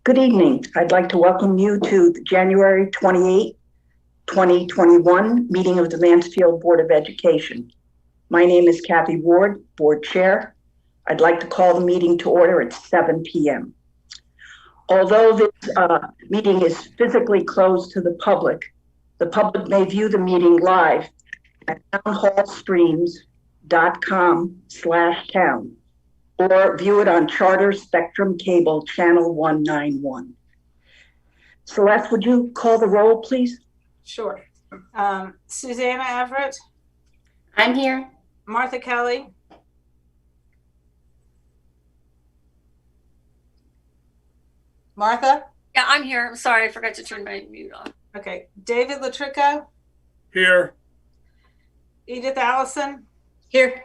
Good evening. I'd like to welcome you to the January 28, 2021 meeting of the Mansfield Board of Education. My name is Kathy Ward, Board Chair. I'd like to call the meeting to order at 7 p.m. Although this meeting is physically closed to the public may view the meeting live at townhallstreams.com/town or view it on Charter Spectrum Cable Channel 191. Celeste, would you call the roll, please? Sure. Susanna Everett. I'm here. Martha Kelly. Martha? Yeah, I'm here. I'm sorry, I forgot to turn my mute on. Okay. David Latrico. Here. Edith Allison. Here.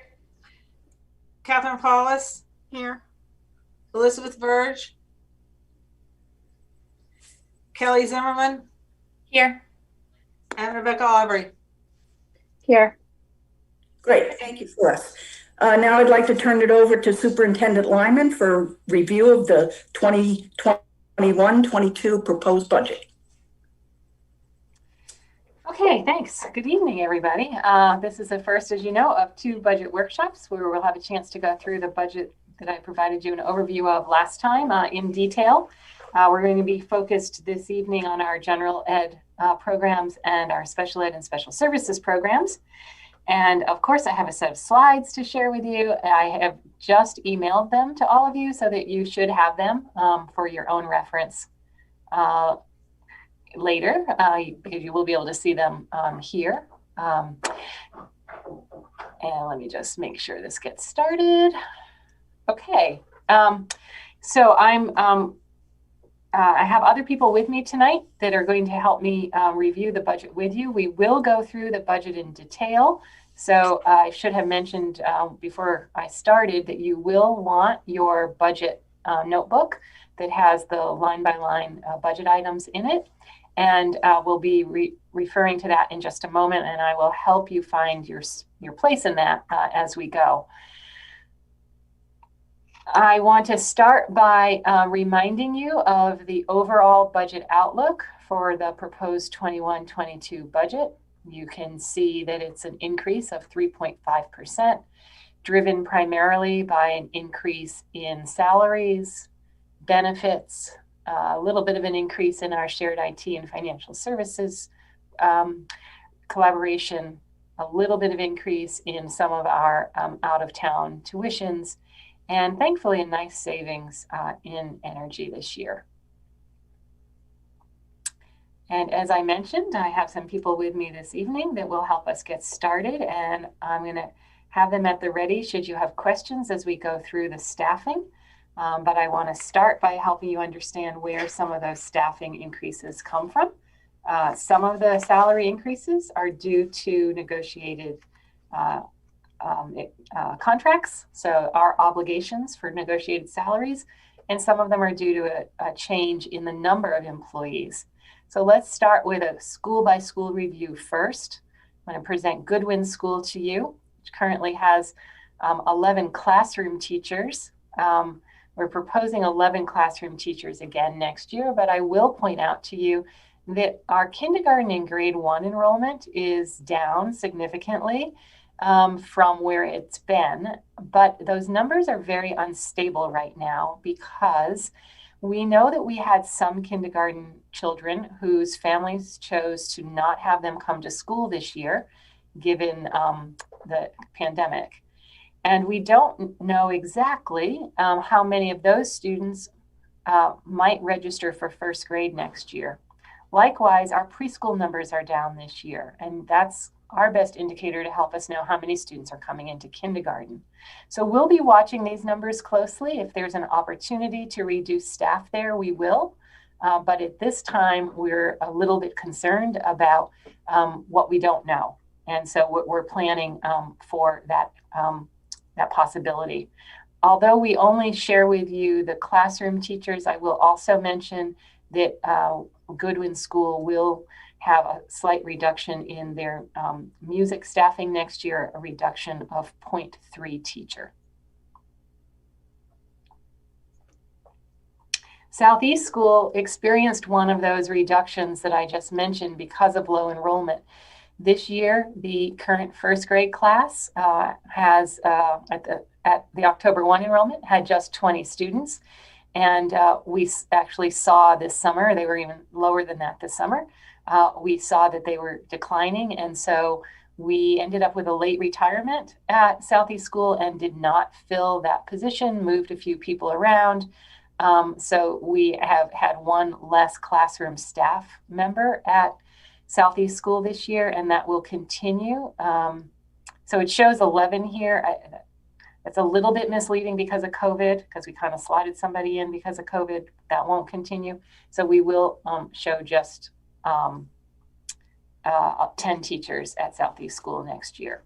Catherine Paulus. Here. Elizabeth Verge. Kelly Zimmerman. Here. And Rebecca Aubrey. Here. Great, thank you, Celeste. Now I'd like to turn it over to Superintendent Lyman for review of the 2021-22 proposed budget. Okay, thanks. Good evening, everybody. This is the first, as you know, of 2 budget workshops where we'll have a chance to go through the budget that I provided you an overview of last time in detail. We're going to be focused this evening on our general ed programs and our special ed and special services programs. And of course, I have a set of slides to share with you. I have just emailed them to all of you so that you should have them for your own reference later, because you will be able to see them here. And let me just make sure this gets started. Okay, so I have other people with me tonight that are going to help me review the budget with you. We will go through the budget in detail. So I should have mentioned before I started that you will want your budget notebook that has the line-by-line budget items in it. And we'll be referring to that in just a moment, and I will help you find your place in that as we go. I want to start by reminding you of the overall budget outlook for the proposed 21-22 budget. You can see that it's an increase of 3.5%, driven primarily by an increase in salaries, benefits, a little bit of an increase in our shared IT and financial services collaboration, a little bit of increase in some of our out-of-town tuitions, and thankfully a nice savings in energy this year. And as I mentioned, I have some people with me this evening that will help us get started, and I'm going to have them at the ready should you have questions as we go through the staffing. But I want to start by helping you understand where some of those staffing increases come from. Some of the salary increases are due to negotiated contracts, so our obligations for negotiated salaries, and some of them are due to a change in the number of employees. So let's start with a school-by-school review first. I'm going to present Goodwin School to you, which currently has 11 classroom teachers. We're proposing 11 classroom teachers again next year, but I will point out to you that our kindergarten and grade 1 enrollment is down significantly from where it's been, but those numbers are very unstable right now because we know that we had some kindergarten children whose families chose to not have them come to school this year, given the pandemic. And we don't know exactly how many of those students might register for first grade next year. Likewise, our preschool numbers are down this year, and that's our best indicator to help us know how many students are coming into kindergarten. So we'll be watching these numbers closely. If there's an opportunity to reduce staff there, we will. But at this time, we're a little bit concerned about what we don't know. And so we're planning for that possibility. Although we only share with you the classroom teachers, I will also mention that Goodwin School will have a slight reduction in their music staffing next year, a reduction of 0.3 teacher. Southeast School experienced one of those reductions that I just mentioned because of low enrollment. This year, the current first grade class has, at the October 1 enrollment, had just 20 students. And we actually saw this summer, they were even lower than that this summer. We saw that they were declining. And so we ended up with a late retirement at Southeast School and did not fill that position, moved a few people around. So we have had one less classroom staff member at Southeast School this year, and that will continue. So it shows 11 here. It's a little bit misleading because of COVID, because we kind of slotted somebody in because of COVID. That won't continue. So we will show just 10 teachers at Southeast School next year.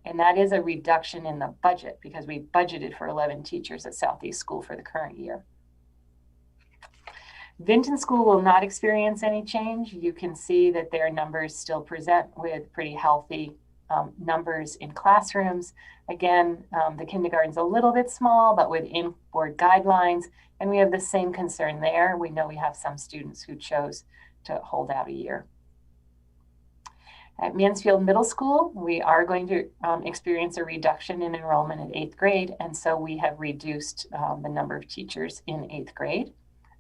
And that is a reduction in the budget because we budgeted for 11 teachers at Southeast School for the current year. Vinton School will not experience any change. You can see that their numbers still present with pretty healthy numbers in classrooms. Again, the kindergarten's a little bit small, but with in-board guidelines, and we have the same concern there. We know we have some students who chose to hold out a year. At Mansfield Middle School, we are going to experience a reduction in enrollment in 8th grade, and so we have reduced the number of teachers in 8th grade.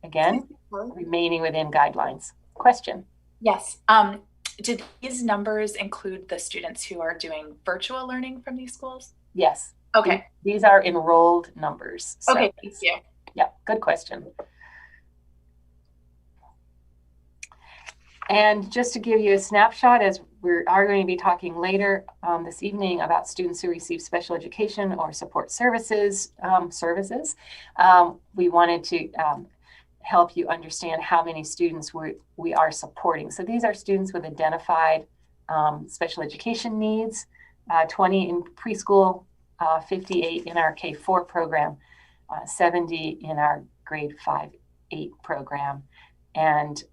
Again, remaining within guidelines. Question? Yes. Do these numbers include the students who are doing virtual learning from these schools? Yes. Okay. These are enrolled numbers. So, okay, thank you. Yeah, good question. And just to give you a snapshot, as we are going to be talking later this evening about students who receive special education or support services, we wanted to help you understand how many students we are supporting. So these are students with identified special education needs, 20 in preschool, 58 in our K-4 program, 70 in our grade 5-8 program, and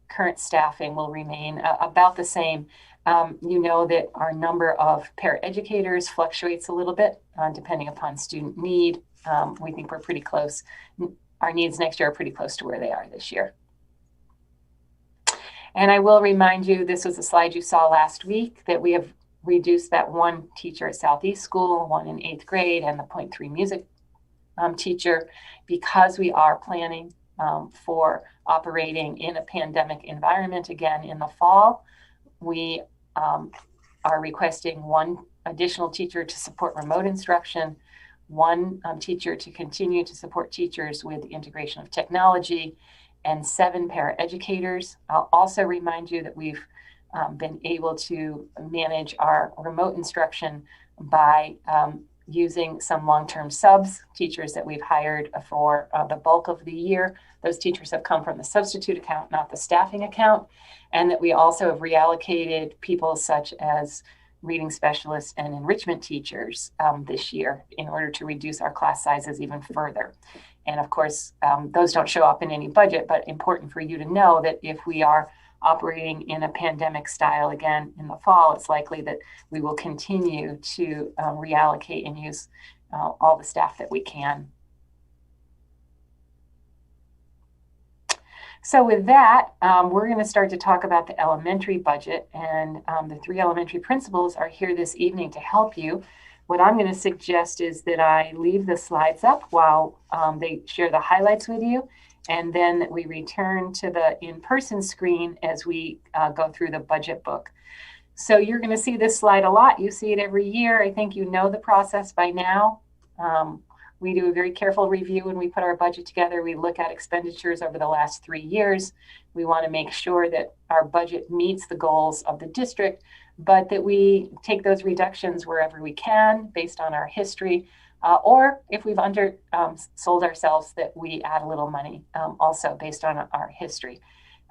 current staffing will remain about the same. You know that our number of paraeducators fluctuates a little bit depending upon student need. We think we're pretty close. Our needs next year are pretty close to where they are this year. And I will remind you, this was a slide you saw last week, that we have reduced that one teacher at Southeast School, one in 8th grade, and the 0.3 music teacher, because we are planning for operating in a pandemic environment again in the fall. We are requesting one additional teacher to support remote instruction, one teacher to continue to support teachers with the integration of technology, and 7 paraeducators. I'll also remind you that we've been able to manage our remote instruction by using some long-term subs, teachers that we've hired for the bulk of the year. Those teachers have come from the substitute account, not the staffing account, and that we also have reallocated people such as reading specialists and enrichment teachers this year in order to reduce our class sizes even further. And of course, those don't show up in any budget, but important for you to know that if we are operating in a pandemic style again in the fall, it's likely that we will continue to reallocate and use all the staff that we can. So with that, we're going to start to talk about the elementary budget, and the 3 elementary principals are here this evening to help you. What I'm going to suggest is that I leave the slides up while they share the highlights with you, and then we return to the in-person screen as we go through the budget book. So you're going to see this slide a lot. You see it every year. I think you know the process by now. We do a very careful review when we put our budget together. We look at expenditures over the last 3 years. We want to make sure that our budget meets the goals of the district, but that we take those reductions wherever we can based on our history, or if we've sold ourselves, that we add a little money also based on our history.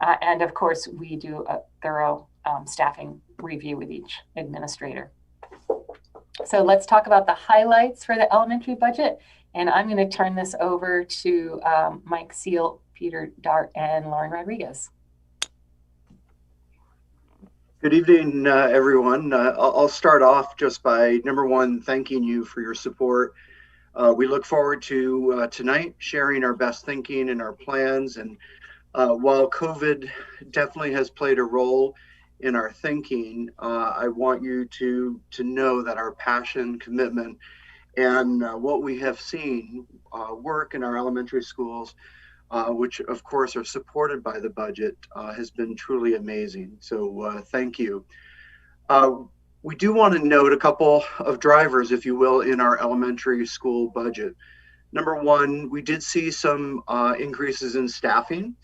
And of course, we do a thorough staffing review with each administrator. So let's talk about the highlights for the elementary budget. And I'm going to turn this over to Mike Seal, Peter Dart, and Lauren Rodriguez. Good evening, everyone. I'll start off just by, number one, thanking you for your support We look forward to tonight sharing our best thinking and our plans. And while COVID definitely has played a role in our thinking, I want you to know that our passion, commitment, and what we have seen work in our elementary schools, which of course are supported by the budget, has been truly amazing. So thank you. We do want to note a couple of drivers, if you will, in our elementary school budget. Number one, we did see some increases in staffing.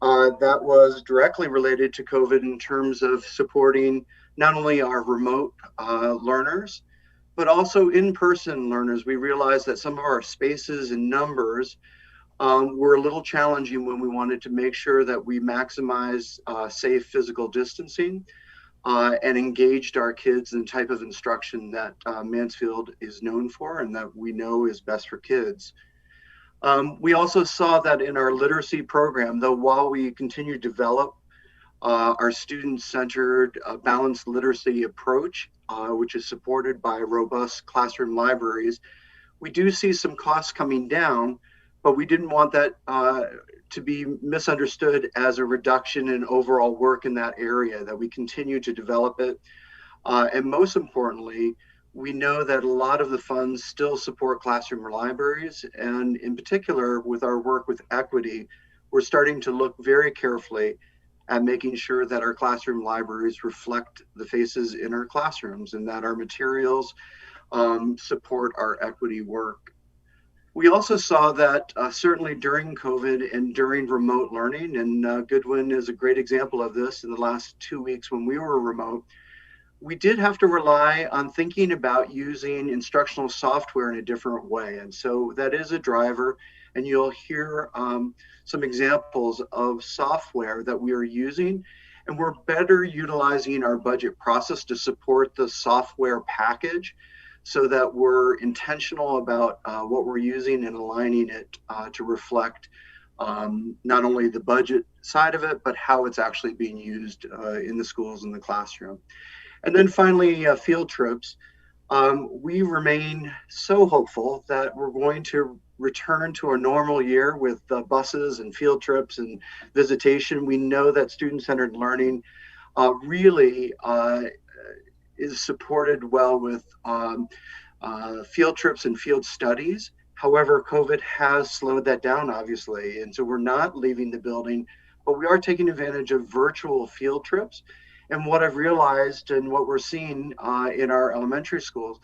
That was directly related to COVID in terms of supporting not only our remote learners, but also in-person learners. We realized that some of our spaces and numbers were a little challenging when we wanted to make sure that we maximize safe physical distancing and engaged our kids in the type of instruction that Mansfield is known for and that we know is best for kids. We also saw that in our literacy program, though, while we continue to develop our student-centered balanced literacy approach, which is supported by robust classroom libraries, we do see some costs coming down, but we didn't want that to be misunderstood as a reduction in overall work in that area, that we continue to develop it. And most importantly, we know that a lot of the funds still support classroom libraries. And in particular, with our work with equity, we're starting to look very carefully at making sure that our classroom libraries reflect the faces in our classrooms and that our materials support our equity work. We also saw that certainly during COVID and during remote learning, and Goodwin is a great example of this in the last 2 weeks when we were remote, we did have to rely on thinking about using instructional software in a different way. And so that is a driver, and you'll hear some examples of software that we are using, and we're better utilizing our budget process to support the software package so that we're intentional about what we're using and aligning it to reflect not only the budget side of it, but how it's actually being used in the schools and the classroom. And then finally, field trips. We remain so hopeful that we're going to return to a normal year with buses and field trips and visitation. We know that student-centered learning really is supported well with field trips and field studies. However, COVID has slowed that down, obviously, and so we're not leaving the building, but we are taking advantage of virtual field trips. And what I've realized and what we're seeing in our elementary schools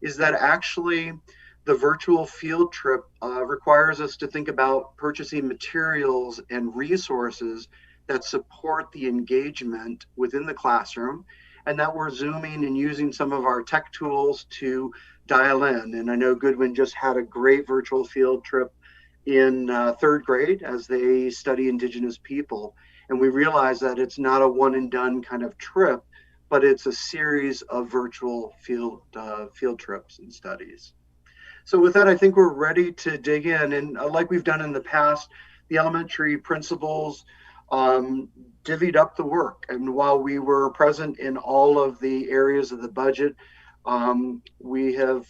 is that actually the virtual field trip requires us to think about purchasing materials and resources that support the engagement within the classroom, and that we're zooming and using some of our tech tools to dial in. And I know Goodwin just had a great virtual field trip in third grade as they study Indigenous people. And we realize that it's not a one and done kind of trip, but it's a series of virtual field trips and studies. So with that, I think we're ready to dig in. And like we've done in the past, the elementary principals divvied up the work. And while we were present in all of the areas of the budget, we have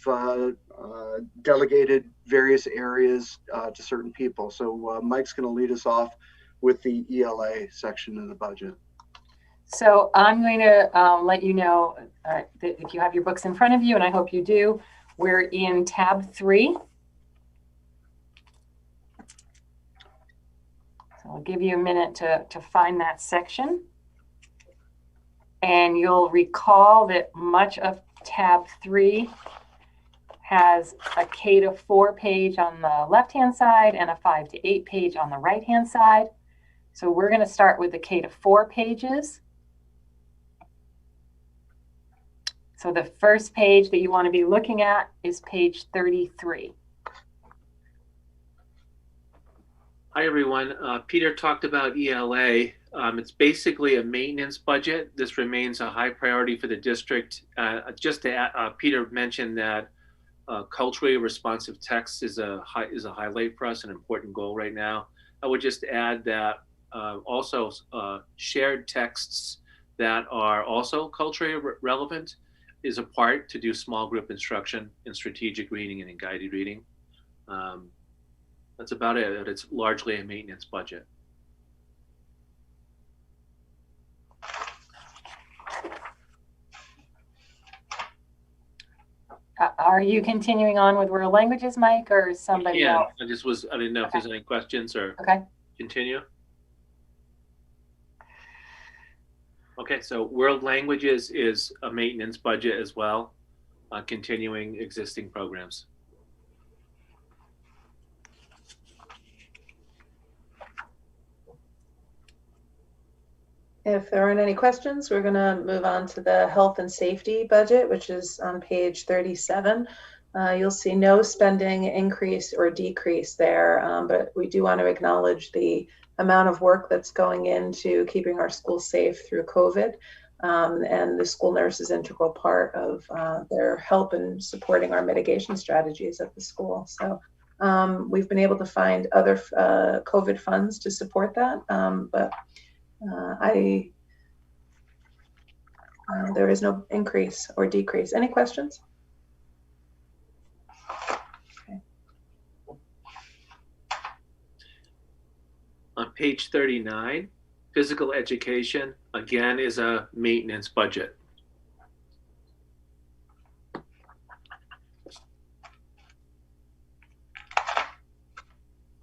delegated various areas to certain people. So Mike's going to lead us off with the ELA section of the budget. So I'm going to let you know that if you have your books in front of you, and I hope you do, we're in tab 3. So I'll give you a minute to find that section. And you'll recall that much of tab 3 has a K to 4 page on the left-hand side and a 5 to 8 page on the right-hand side. So we're going to start with the K to 4 pages. So the first page that you want to be looking at is page 33. Hi, everyone. Peter talked about ELA. It's basically a maintenance budget. This remains a high priority for the district. Just to add, Peter mentioned that culturally responsive text is a highlight for us, an important goal right now. I would just add that shared texts that are also culturally relevant is a part to do small group instruction in strategic reading and in guided reading. That's about it. It's largely a maintenance budget. Are you continuing on with world languages, Mike, or somebody Yeah, else? I didn't know if there's any questions or Okay. continue. Okay, so world languages is a maintenance budget as well, continuing existing programs. If there aren't any questions, we're going to move on to the health and safety budget, which is on page 37. You'll see no spending increase or decrease there, but we do want to acknowledge the amount of work that's going into keeping our schools safe through COVID. And the school nurse is an integral part of their help in supporting our mitigation strategies at the school. So we've been able to find other COVID funds to support that, but there is no increase or decrease. Any questions? Okay. On page 39, physical education, again, is a maintenance budget.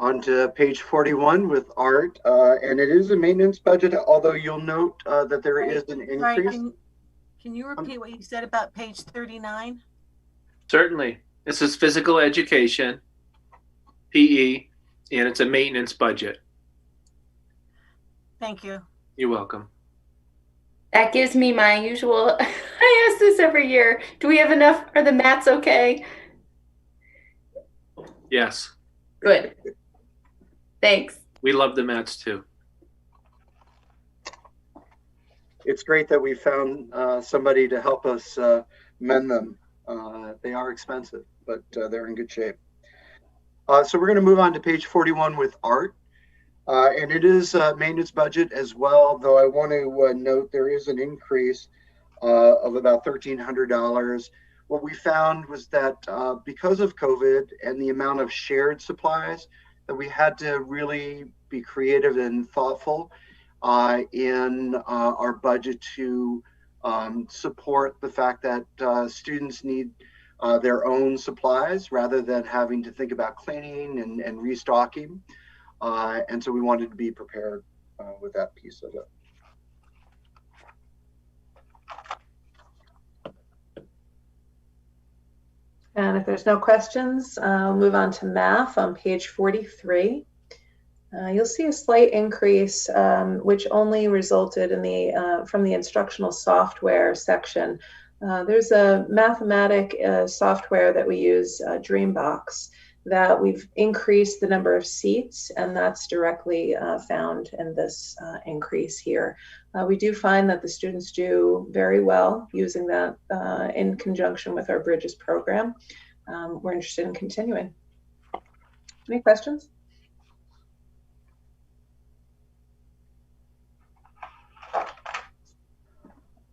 On to page 41 with art, and it is a maintenance budget, although you'll note that there is an increase. Sorry, can you repeat what you said about page 39? Certainly. This is physical education, PE, and it's a maintenance budget. Thank you. You're welcome. That gives me my usual, I ask this every year. Do we have enough? Are the mats okay? Yes, Good. Thanks. we love the mats too. It's great that we found somebody to help us mend them. They are expensive, but they're in good shape. So we're going to move on to page 41 with art. And it is a maintenance budget as well, though I want to note there is an increase of about $1,300. What we found was that because of COVID and the amount of shared supplies, that we had to really be creative and thoughtful in our budget to support the fact that students need their own supplies rather than having to think about cleaning and restocking. And so we wanted to be prepared with that piece of it. And if there's no questions, I'll move on to math on page 43. You'll see a slight increase, which only resulted in from the instructional software section. There's a mathematic software that we use, Dreambox, that we've increased the number of seats, and that's directly found in this increase here. We do find that the students do very well using that in conjunction with our Bridges program. We're interested in continuing. Any questions?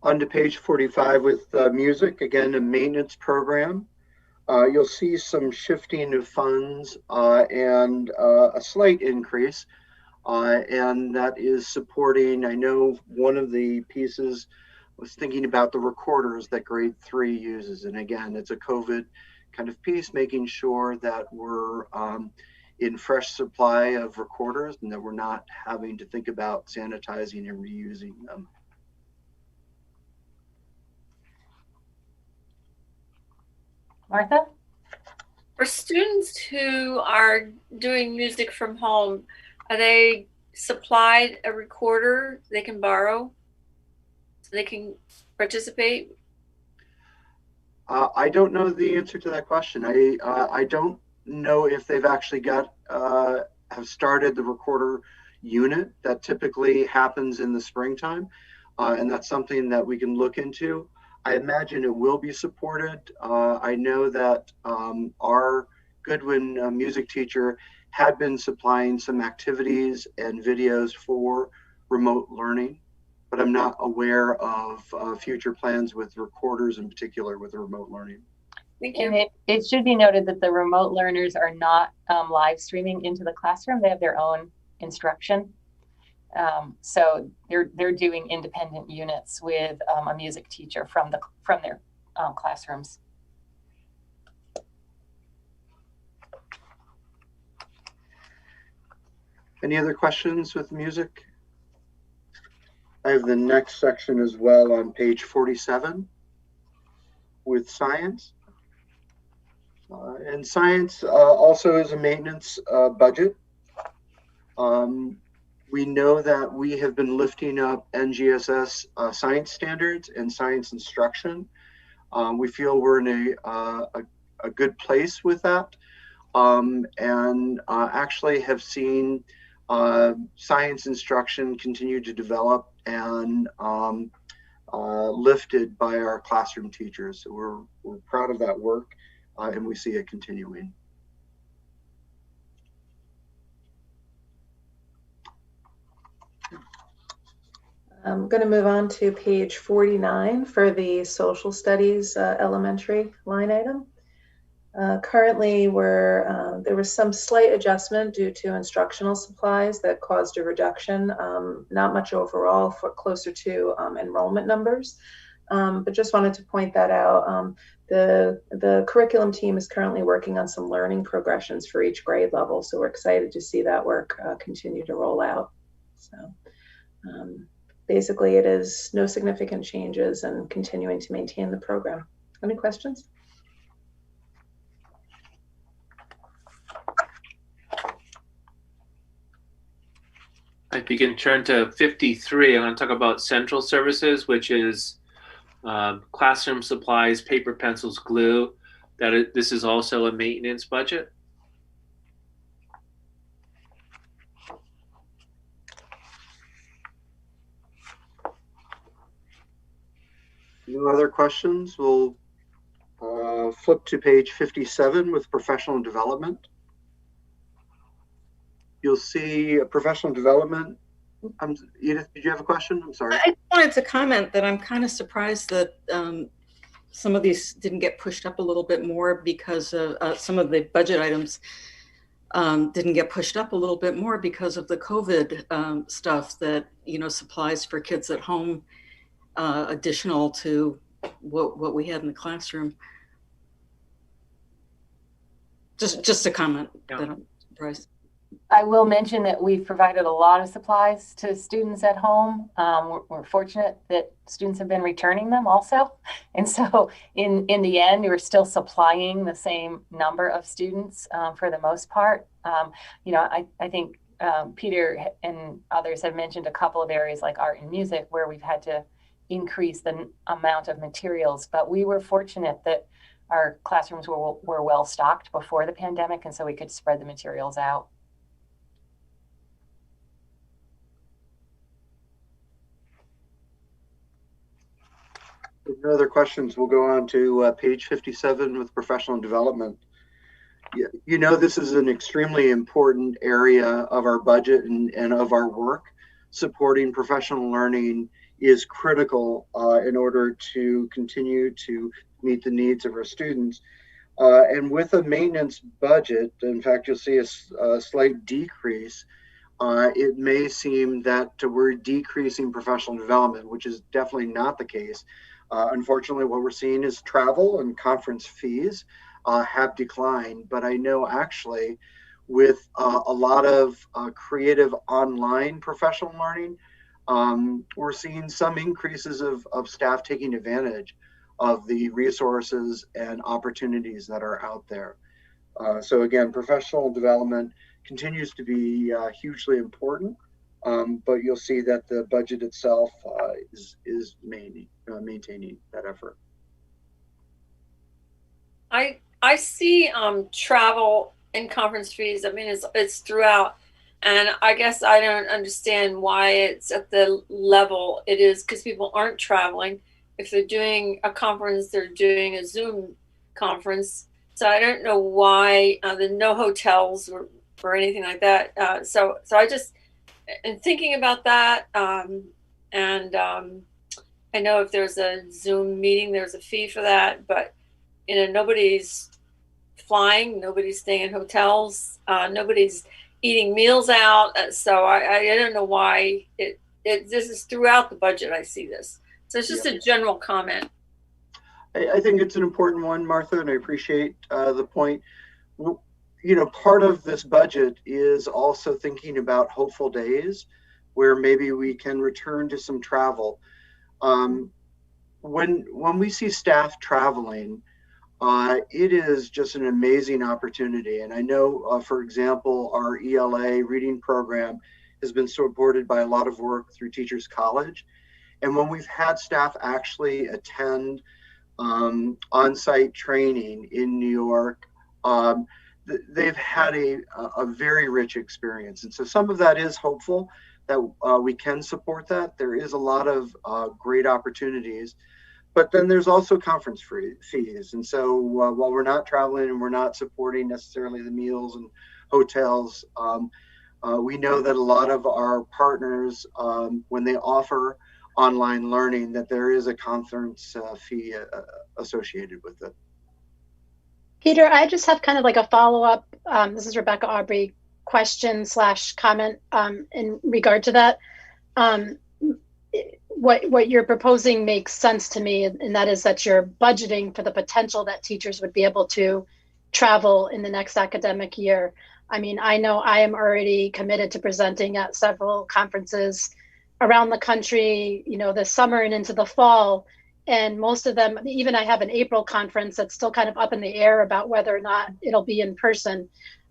On to page 45 with music, again, a maintenance program. You'll see some shifting of funds and a slight increase, and that is supporting, I know one of the pieces was thinking about the recorders that grade 3 uses. And again, it's a COVID kind of piece, making sure that we're in fresh supply of recorders and that we're not having to think about sanitizing and reusing them. Martha? For students who are doing music from home, are they supplied a recorder they can borrow so they can participate? I don't know the answer to that question. I don't know if they've actually have started the recorder unit. That typically happens in the springtime, and that's something that we can look into. I imagine it will be supported. I know that our Goodwin music teacher had been supplying some activities and videos for remote learning. but I'm not aware of future plans with recorders, in particular with remote learning. Thank you. And it should be noted that the remote learners are not live streaming into the classroom. They have their own instruction. So they're doing independent units with a music teacher from their classrooms. Any other questions with music? I have the next section as well on page 47 with science. And science also is a maintenance budget. We know that we have been lifting up NGSS science standards and science instruction. We feel we're in a good place with that, and actually have seen science instruction continue to develop and lifted by our classroom teachers. So we're proud of that work, and we see it continuing. I'm going to move on to page 49 for the social studies elementary line item. Currently, there was some slight adjustment due to instructional supplies that caused a reduction, not much overall, for closer to enrollment numbers, but just wanted to point that out. The curriculum team is currently working on some learning progressions for each grade level, so we're excited to see that work continue to roll out. So basically, it is no significant changes and continuing to maintain the program. Any questions? If you can turn to 53, I'm going to talk about central services, which is classroom supplies, paper, pencils, glue. This is also a maintenance budget. No other questions? We'll flip to page 57 with professional development. You'll see professional development. Edith, did you have a question? I'm sorry. I wanted to comment that I'm kind of surprised that some of these didn't get pushed up a little bit more, because of some of the budget items didn't get pushed up a little bit more because of the COVID stuff, that, supplies for kids at home, additional to what we had in the classroom. Just a comment. Yeah. That I'm surprised. I will mention that we've provided a lot of supplies to students at home. We're fortunate that students have been returning them also. And so in the end, we're still supplying the same number of students for the most part. I think Peter and others have mentioned a couple of areas like art and music where we've had to increase the amount of materials, but we were fortunate that our classrooms were well stocked before the pandemic, and so we could spread the materials out. If no other questions, we'll go on to page 57 with professional development. This is an extremely important area of our budget and of our work. Supporting professional learning is critical in order to continue to meet the needs of our students. And with a maintenance budget, in fact, you'll see a slight decrease. It may seem that we're decreasing professional development, which is definitely not the case. Unfortunately, what we're seeing is travel and conference fees have declined, but I know actually with a lot of creative online professional learning, we're seeing some increases of staff taking advantage of the resources and opportunities that are out there. So again, professional development continues to be hugely important, but you'll see that the budget itself is maintaining that effort. I see travel and conference fees. I mean, it's throughout, and I guess I don't understand why it's at the level it is, because people aren't traveling. If they're doing a conference, they're doing a Zoom conference. So I don't know why there are no hotels or anything like that. So I just, in thinking about that, And I know if there's a Zoom meeting, there's a fee for that, but nobody's flying, nobody's staying in hotels, nobody's eating meals out. So I don't know why this is throughout the budget. I see this. So it's just a general comment. I think it's an important one, Martha, and I appreciate the point. Part of this budget is also thinking about hopeful days where maybe we can return to some travel. When we see staff traveling, it is just an amazing opportunity. And I know, for example, our ELA reading program has been supported by a lot of work through Teachers College. And when we've had staff actually attend on-site training in New York, they've had a very rich experience. And so some of that is hopeful that we can support that. There is a lot of great opportunities, but then there's also conference fees. And so while we're not traveling and we're not supporting necessarily the meals and hotels, we know that a lot of our partners, when they offer online learning, that there is a conference fee associated with it. Peter, I just have kind of like a follow-up. This is Rebecca Aubrey, question/comment in regard to that. What you're proposing makes sense to me, and that is that you're budgeting for the potential that teachers would be able to travel in the next academic year. I mean, I know I am already committed to presenting at several conferences around the country, this summer and into the fall. And most of them, even I have an April conference that's still kind of up in the air about whether or not it'll be in person.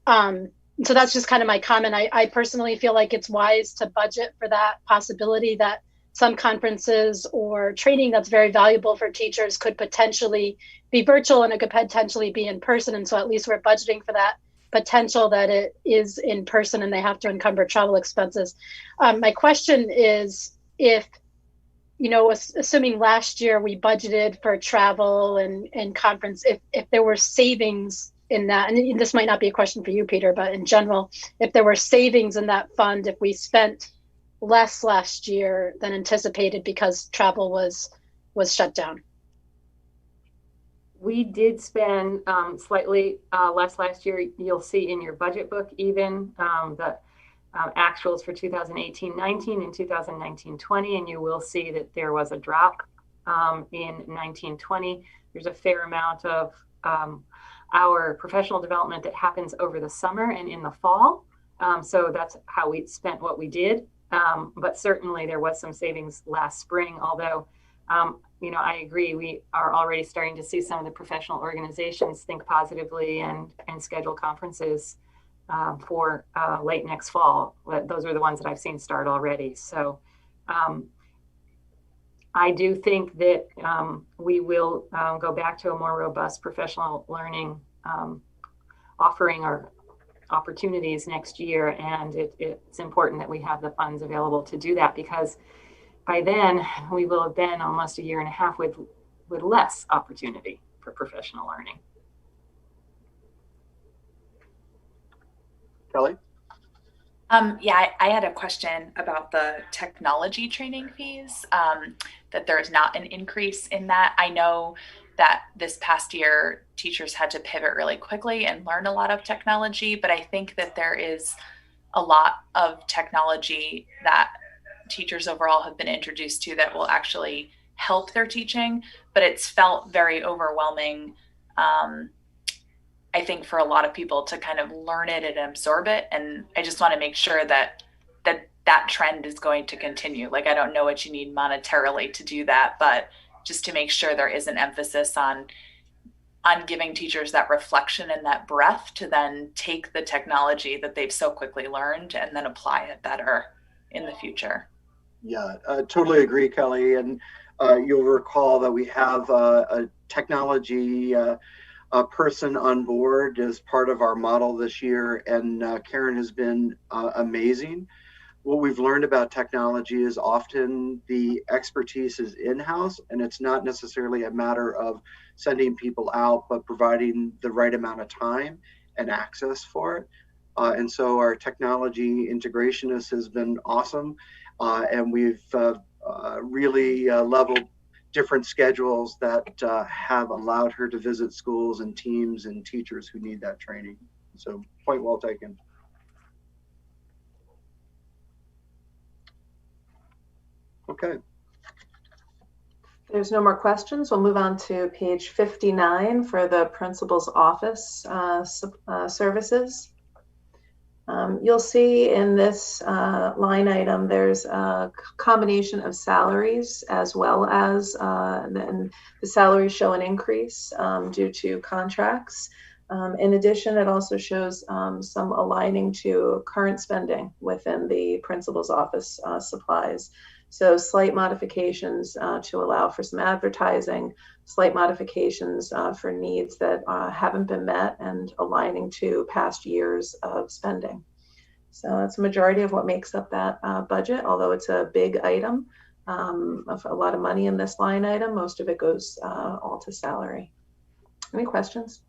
So that's just kind of my comment. I personally feel like it's wise to budget for that possibility that some conferences or training that's very valuable for teachers could potentially be virtual and it could potentially be in person. And so at least we're budgeting for that potential that it is in person and they have to encumber travel expenses. My question is, if, assuming last year we budgeted for travel and conference, if there were savings in that, and this might not be a question for you, Peter, but in general, if there were savings in that fund, if we spent less last year than anticipated because travel was shut down. We did spend slightly less last year. You'll see in your budget book even the actuals for 2018-19 and 2019-20, and you will see that there was a drop in 19-20. There's a fair amount of our professional development that happens over the summer and in the fall. So that's how we spent what we did. But certainly there was some savings last spring, although I agree, we are already starting to see some of the professional organizations think positively and schedule conferences for late next fall. Those are the ones that I've seen start already. So I do think that we will go back to a more robust professional learning offering or opportunities next year. And it's important that we have the funds available to do that, because by then we will have been almost a year and a half with less opportunity for professional learning. Kelly? Yeah, I had a question about the technology training fees, that there is not an increase in that. I know that this past year, teachers had to pivot really quickly and learn a lot of technology, but I think that there is a lot of technology that teachers overall have been introduced to that will actually help their teaching, but it's felt very overwhelming, I think, for a lot of people to kind of learn it and absorb it. And I just want to make sure that trend is going to continue. Like, I don't know what you need monetarily to do that, but just to make sure there is an emphasis on giving teachers that reflection and that breath to then take the technology that they've so quickly learned and then apply it better in the future. Yeah, totally agree, Kelly. And you'll recall that we have a technology person on board as part of our model this year, and Karen has been amazing. What we've learned about technology is often the expertise is in-house, and it's not necessarily a matter of sending people out, but providing the right amount of time and access for it. And so our technology integrationist has been awesome. And we've really leveled different schedules that have allowed her to visit schools and teams and teachers who need that training. So point well taken. Okay. There's no more questions. We'll move on to page 59 for the principal's office services. You'll see in this line item, there's a combination of salaries as well as then the salaries show an increase due to contracts. In addition, it also shows some aligning to current spending within the principal's office supplies. So slight modifications to allow for some advertising, slight modifications for needs that haven't been met, and aligning to past years of spending. So that's a majority of what makes up that budget, although it's a big item, of a lot of money in this line item. Most of it goes all to salary. Any questions?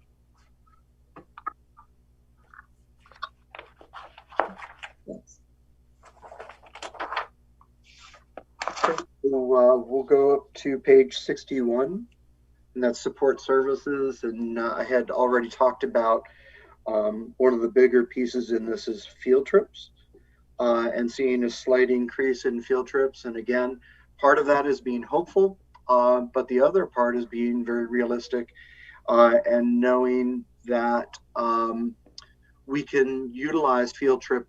Yes. We'll go up to page 61, and that's support services. And I had already talked about one of the bigger pieces in this is field trips, and seeing a slight increase in field trips. And again, part of that is being hopeful, but the other part is being very realistic and knowing that we can utilize field trip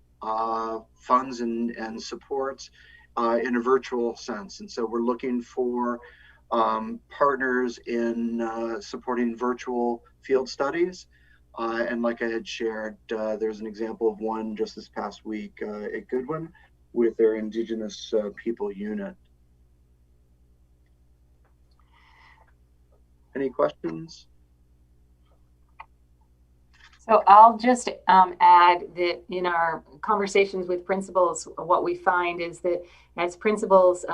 funds and supports in a virtual sense. And so we're looking for partners in supporting virtual field studies. And like I had shared, there's an example of one just this past week at Goodwin with their Indigenous people unit. Any questions? So I'll just add that in our conversations with principals, what we find is that as principals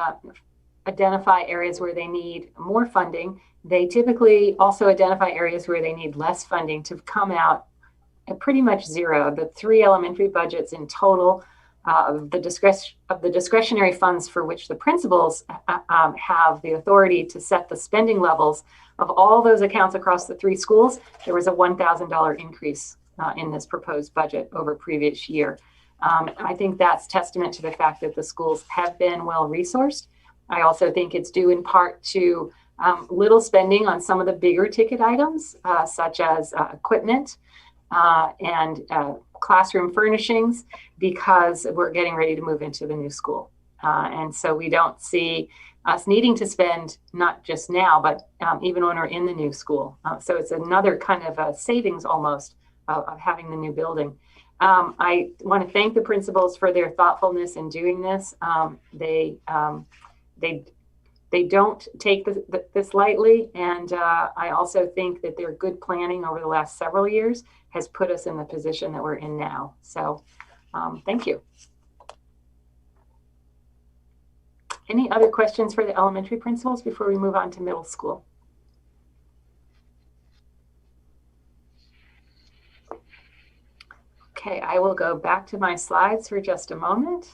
identify areas where they need more funding, they typically also identify areas where they need less funding to come out at pretty much zero. The 3 elementary budgets in total of the discretionary funds for which the principals have the authority to set the spending levels of all those accounts across the 3 schools, there was a $1,000 increase in this proposed budget over previous year. I think that's testament to the fact that the schools have been well resourced. I also think it's due in part to little spending on some of the bigger ticket items, such as equipment and classroom furnishings, because we're getting ready to move into the new school. And so we don't see us needing to spend not just now, but even when we're in the new school. So it's another kind of a savings almost of having the new building. I want to thank the principals for their thoughtfulness in doing this. They don't take this lightly, and I also think that their good planning over the last several years has put us in the position that we're in now. So thank you. Any other questions for the elementary principals before we move on to middle school? Okay, I will go back to my slides for just a moment.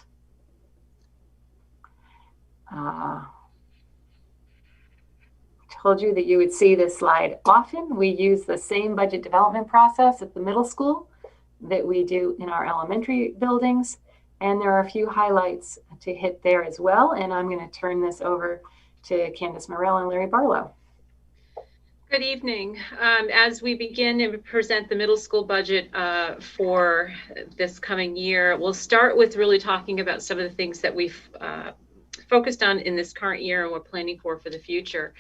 Told you that you would see this slide often. We use the same budget development process at the middle school that we do in our elementary buildings. And there are a few highlights to hit there as well. And I'm going to turn this over to Candace Morell and Larry Barlow. Good evening. As we begin and present the middle school budget for this coming year, we'll start with really talking about some of the things that we've focused on in this current year and we're planning for the future.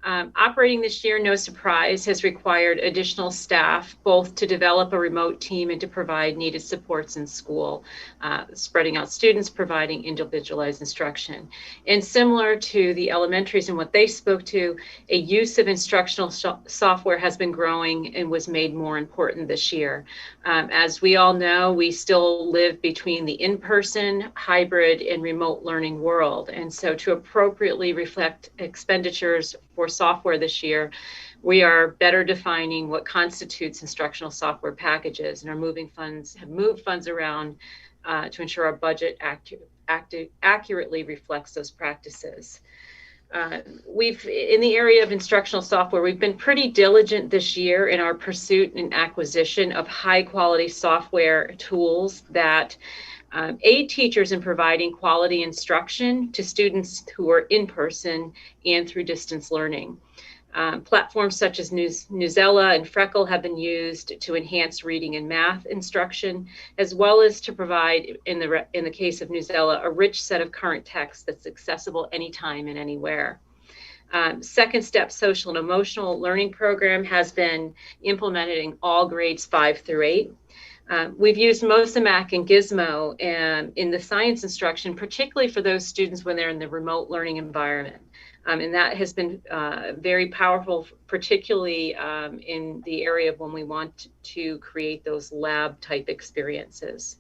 Operating this year, no surprise, has required additional staff, both to develop a remote team and to provide needed supports in school, spreading out students, providing individualized instruction. And similar to the elementaries and what they spoke to, a use of instructional software has been growing and was made more important this year. As we all know, we still live between the in-person, hybrid, and remote learning world. And so to appropriately reflect expenditures for software this year, we are better defining what constitutes instructional software packages and have moved funds around to ensure our budget accurately reflects those practices. In the area of instructional software, we've been pretty diligent this year in our pursuit and acquisition of high quality software tools that aid teachers in providing quality instruction to students who are in person and through distance learning. Platforms such as Newsela and Freckle have been used to enhance reading and math instruction, as well as to provide, in the case of Newsela, a rich set of current text that's accessible anytime and anywhere. Second Step Social and Emotional Learning Program has been implemented in all grades 5 through 8. We've used Mosamac and Gizmo in the science instruction, particularly for those students when they're in the remote learning environment. And that has been very powerful, particularly in the area of when we want to create those lab type experiences.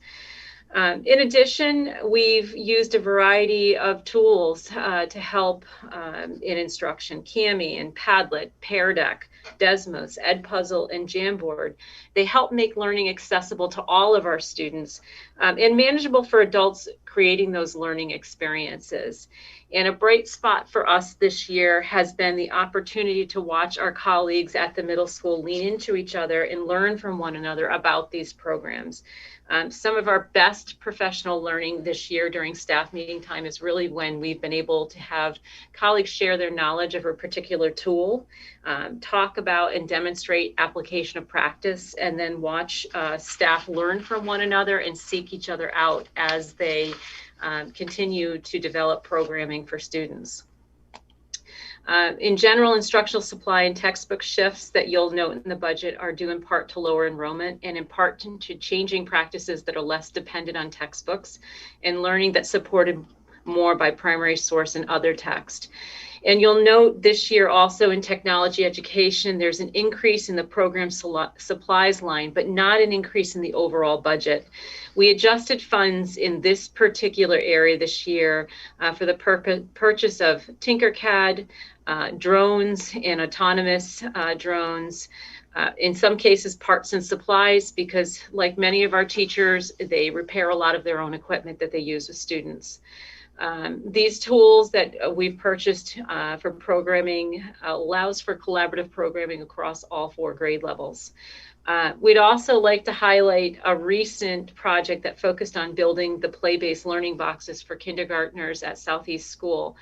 In addition, we've used a variety of tools to help in instruction: Kami and Padlet, Pear Deck, Desmos, Edpuzzle, and Jamboard. They help make learning accessible to all of our students and manageable for adults creating those learning experiences. And a bright spot for us this year has been the opportunity to watch our colleagues at the middle school lean into each other and learn from one another about these programs. Some of our best professional learning this year during staff meeting time is really when we've been able to have colleagues share their knowledge of a particular tool, talk about and demonstrate application of practice, and then watch staff learn from one another and seek each other out as they continue to develop programming for students. In general, instructional supply and textbook shifts that you'll note in the budget are due in part to lower enrollment and in part to changing practices that are less dependent on textbooks and learning that's supported more by primary source and other text. And you'll note this year also in technology education, there's an increase in the program supplies line, but not an increase in the overall budget. We adjusted funds in this particular area this year for the purchase of Tinkercad, drones and autonomous drones, in some cases parts and supplies, because like many of our teachers, they repair a lot of their own equipment that they use with students. These tools that we've purchased for programming allows for collaborative programming across all 4 grade levels. We'd also like to highlight a recent project that focused on building the play-based learning boxes for kindergartners at Southeast School.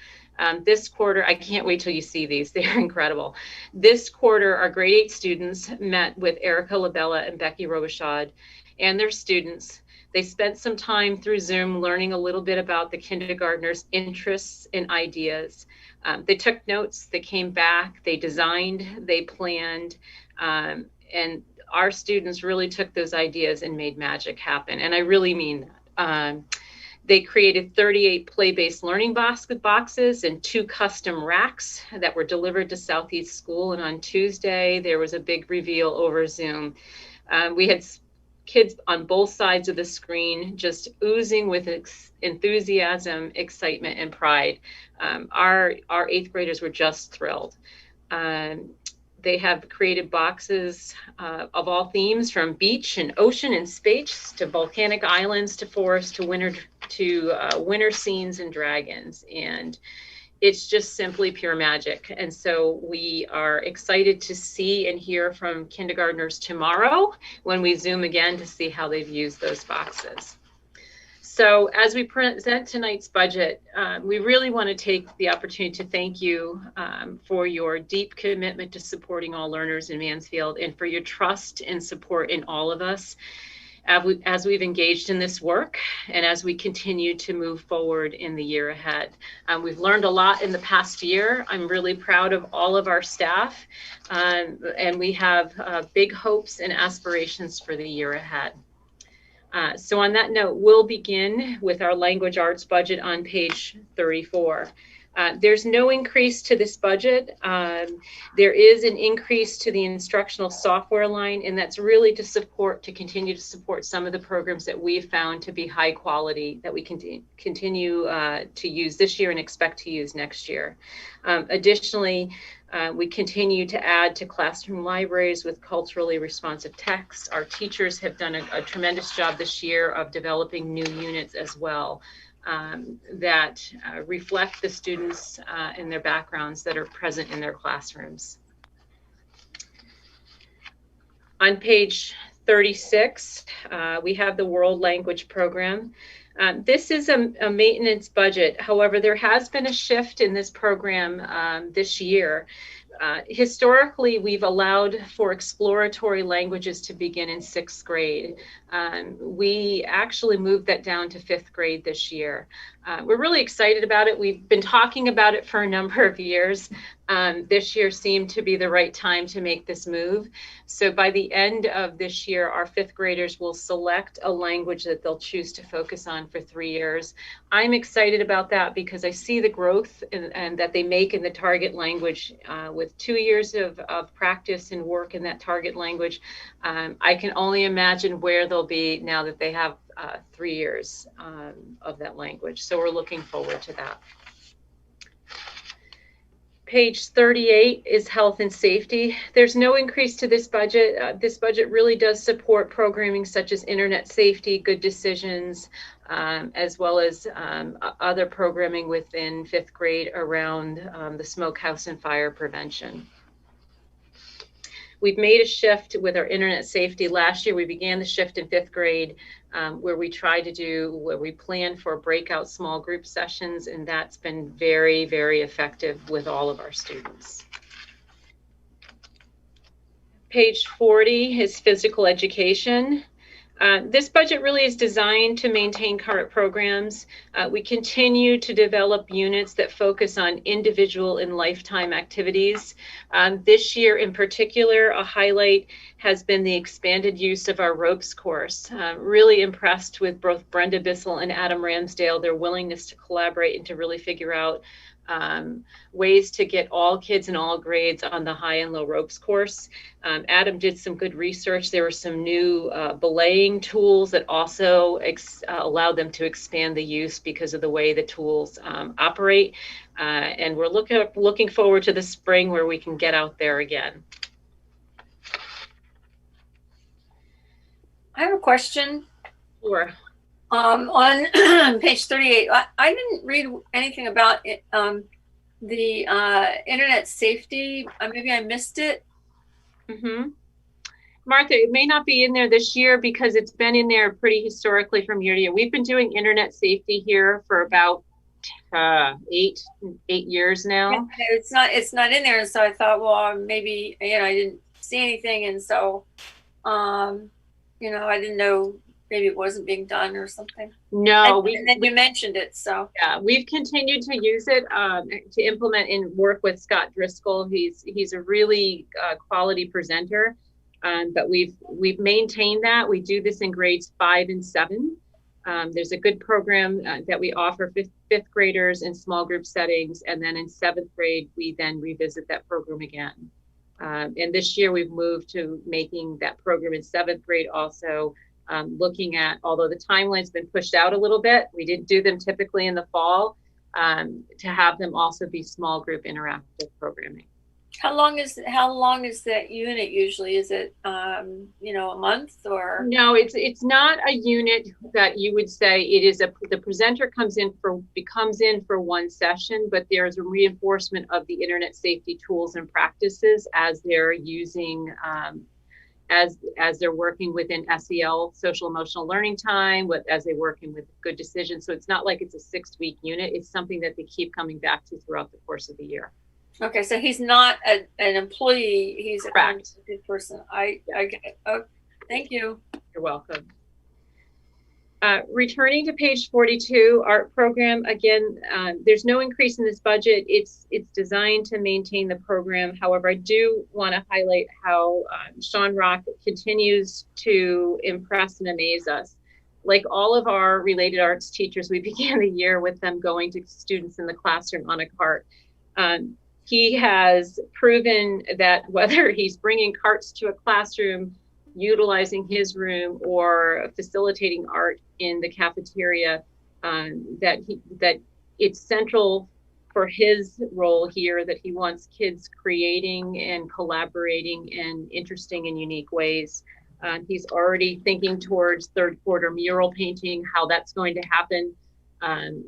This quarter, I can't wait till you see these, they're incredible. This quarter, our grade 8 students met with Erica Labella and Becky Robichaud and their students. They spent some time through Zoom learning a little bit about the kindergartners' interests and ideas. They took notes, they came back, they designed, they planned, and our students really took those ideas and made magic happen. And I really mean that. They created 38 play-based learning boxes and 2 custom racks that were delivered to Southeast School. And on Tuesday, there was a big reveal over Zoom. We had kids on both sides of the screen just oozing with enthusiasm, excitement, and pride. Our 8th graders were just thrilled. They have created boxes of all themes, from beach and ocean and space to volcanic islands to forest to winter scenes and dragons. And it's just simply pure magic. And so we are excited to see and hear from kindergartners tomorrow when we Zoom again to see how they've used those boxes. So as we present tonight's budget, we really want to take the opportunity to thank you for your deep commitment to supporting all learners in Mansfield and for your trust and support in all of us as we've engaged in this work and as we continue to move forward in the year ahead. We've learned a lot in the past year. I'm really proud of all of our staff, and we have big hopes and aspirations for the year ahead. So on that note, we'll begin with our language arts budget on page 34. There's no increase to this budget. There is an increase to the instructional software line, and that's really to continue to support some of the programs that we've found to be high quality that we continue to use this year and expect to use next year. Additionally, we continue to add to classroom libraries with culturally responsive texts. Our teachers have done a tremendous job this year of developing new units as well. that reflect the students and their backgrounds that are present in their classrooms. On page 36, we have the World Language Program. This is a maintenance budget. However, there has been a shift in this program this year. Historically, we've allowed for exploratory languages to begin in 6th grade. We actually moved that down to 5th grade this year. We're really excited about it. We've been talking about it for a number of years. This year seemed to be the right time to make this move. So by the end of this year, our 5th graders will select a language that they'll choose to focus on for 3 years. I'm excited about that because I see the growth and that they make in the target language with 2 years of practice and work in that target language. I can only imagine where they'll be now that they have 3 years of that language. So we're looking forward to that. Page 38 is health and safety. There's no increase to this budget. This budget really does support programming such as internet safety, good decisions, as well as other programming within 5th grade around the smokehouse and fire prevention. We've made a shift with our internet safety. Last year, we began the shift in 5th grade where we planned for breakout small group sessions, and that's been very, very effective with all of our students. Page 40 is physical education. This budget really is designed to maintain current programs. We continue to develop units that focus on individual and lifetime activities. This year in particular, a highlight has been the expanded use of our ropes course. Really impressed with both Brenda Bissell and Adam Ramsdale, their willingness to collaborate and to really figure out ways to get all kids in all grades on the high and low ropes course. Adam did some good research. There were some new belaying tools that also allowed them to expand the use because of the way the tools operate. And we're looking forward to the spring where we can get out there again. I have a question. Sure. On page 38, I didn't read anything about it, the internet safety. Maybe I missed it. Mm-hmm. Martha, it may not be in there this year because it's been in there pretty historically from year to year. We've been doing internet safety here for about 8 years now. It's not in there, so I thought, well, maybe I didn't see anything, and so I didn't know. Maybe it wasn't being done or something. No, and then you mentioned it, so yeah, we've continued to use it to implement and work with Scott Driscoll. He's a really quality presenter, but we've maintained that. We do this in grades 5 and 7. There's a good program that we offer fifth graders in small group settings, and then in 7th grade we then revisit that program again. And this year we've moved to making that program in 7th grade also. Looking at, although the timeline's been pushed out a little bit, we did do them typically in the fall, to have them also be small group interactive programming. How long is that unit usually? Is it a month or? No, it's not a unit that you would say it is the presenter comes in for one session, but there's a reinforcement of the internet safety tools and practices as they're using as they're working within SEL, social emotional learning time, as they're working with good decisions. So it's not like it's a 6-week unit. It's something that they keep coming back to throughout the course of the year. Okay, so he's not an employee. He's correct. A good person. I get it. Oh, thank you. You're welcome. Returning to page 42, art program, again, there's no increase in this budget. It's designed to maintain the program. However, I do want to highlight how Sean Rock continues to impress and amaze us. Like all of our related arts teachers, we began the year with them going to students in the classroom on a cart. He has proven that whether he's bringing carts to a classroom, utilizing his room, or facilitating art in the cafeteria, that it's central for his role here, that he wants kids creating and collaborating in interesting and unique ways. He's already thinking towards 3rd quarter mural painting, how that's going to happen.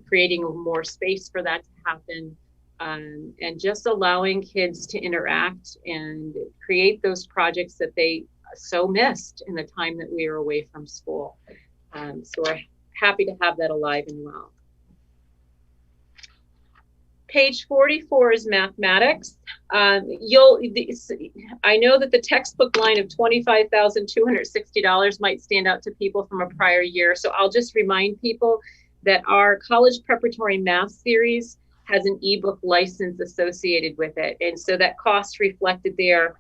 creating more space for that to happen, and just allowing kids to interact and create those projects that they so missed in the time that we were away from school. So we're happy to have that alive and well. Page 44 is mathematics. I know that the textbook line of $25,260 might stand out to people from a prior year. So I'll just remind people that our college preparatory math series has an ebook license associated with it. And so that cost reflected there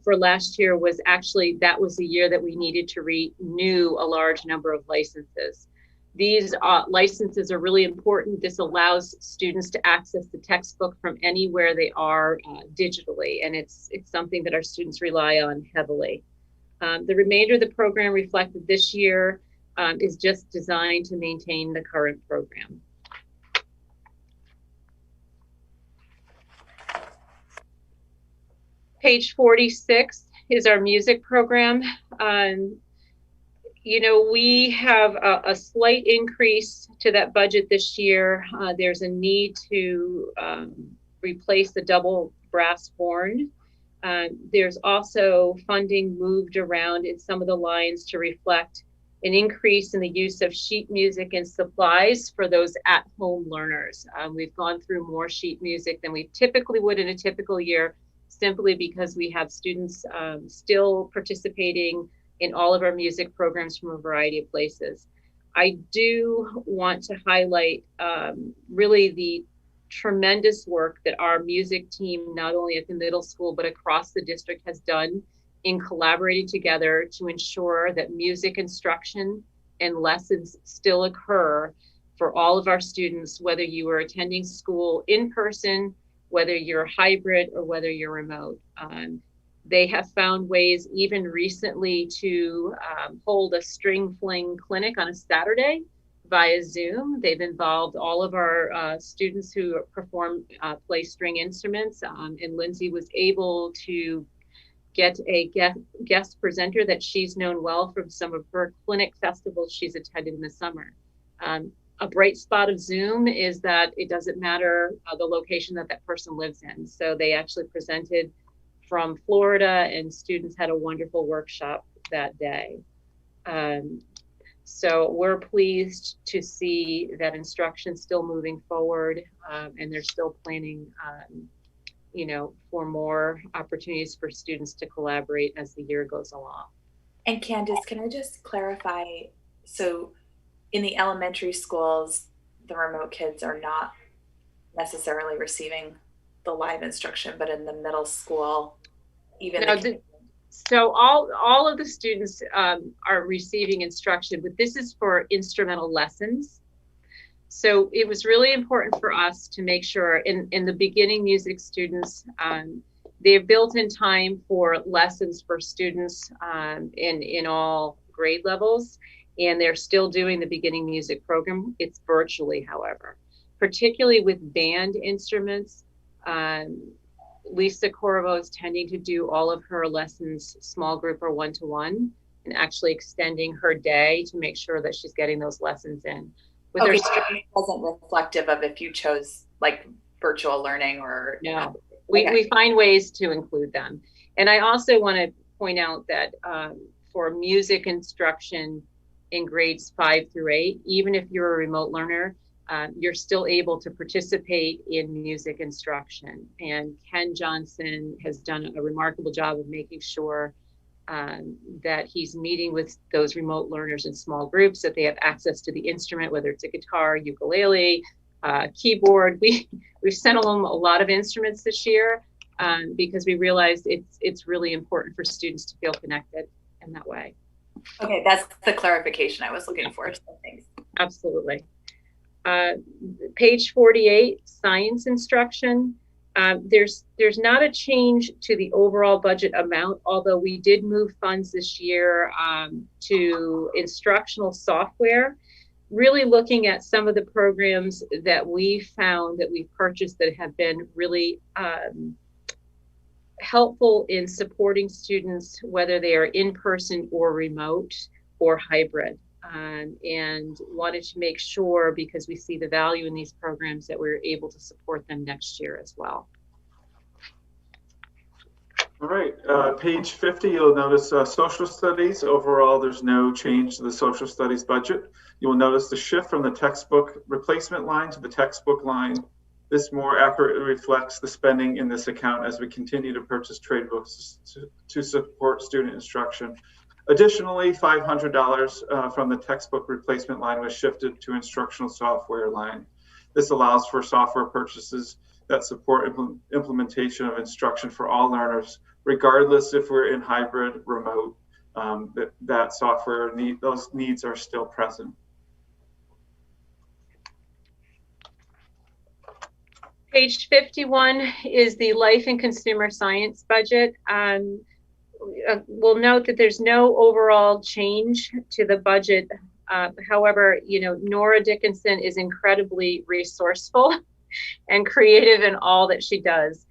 for last year was actually, that was the year that we needed to renew a large number of licenses. These licenses are really important. This allows students to access the textbook from anywhere they are digitally, and it's something that our students rely on heavily. The remainder of the program reflected this year is just designed to maintain the current program. Page 46 is our music program. You know, we have a slight increase to that budget this year. There's a need to replace the double brass horn. There's also funding moved around in some of the lines to reflect an increase in the use of sheet music and supplies for those at-home learners. We've gone through more sheet music than we typically would in a typical year, simply because we have students still participating in all of our music programs from a variety of places. I do want to highlight really the tremendous work that our music team, not only at the middle school, but across the district has done in collaborating together to ensure that music instruction and lessons still occur for all of our students, whether you are attending school in person, whether you're hybrid, or whether you're remote. They have found ways even recently to hold a string fling clinic on a Saturday via Zoom. They've involved all of our students who perform play string instruments, and Lindsay was able to get a guest presenter that she's known well from some of her clinic festivals she's attended in the summer. A bright spot of Zoom is that it doesn't matter the location that that person lives in. So they actually presented from Florida, and students had a wonderful workshop that day. So we're pleased to see that instruction still moving forward, and they're still planning you know, for more opportunities for students to collaborate as the year goes along. And Candace, can I just clarify? So in the elementary schools, the remote kids are not necessarily receiving the live instruction, but in the middle school, even so all of the students are receiving instruction, but this is for instrumental lessons. So it was really important for us to make sure in the beginning music students, they've built in time for lessons for students in all grade levels, and they're still doing the beginning music program. It's virtually, however, particularly with band instruments. Lisa Corvo is tending to do all of her lessons small group or one-to-one, and actually extending her day to make sure that she's getting those lessons in. With okay, so it wasn't reflective of if you chose like virtual learning or no. We find ways to include them. And I also want to point out that for music instruction in grades 5 through 8, even if you're a remote learner, you're still able to participate in music instruction. And Ken Johnson has done a remarkable job of making sure that he's meeting with those remote learners in small groups, that they have access to the instrument, whether it's a guitar, ukulele, keyboard. We've sent them a lot of instruments this year because we realized it's really important for students to feel connected in that way. Okay, that's the clarification I was looking for. So thanks. Absolutely. Page 48, science instruction. There's not a change to the overall budget amount, although we did move funds this year to instructional software, really looking at some of the programs that we found that we've purchased that have been really helpful in supporting students, whether they are in person or remote or hybrid. and wanted to make sure, because we see the value in these programs, that we're able to support them next year as well. All right, page 50, you'll notice social studies. Overall, there's no change to the social studies budget. You will notice the shift from the textbook replacement line to the textbook line. This more accurately reflects the spending in this account as we continue to purchase trade books to support student instruction. Additionally, $500 from the textbook replacement line was shifted to instructional software line. This allows for software purchases that support implementation of instruction for all learners, regardless if we're in hybrid, remote, that software those needs are still present. Page 51 is the life and consumer science budget. We'll note that there's no overall change to the budget. However, Nora Dickinson is incredibly resourceful and creative in all that she does.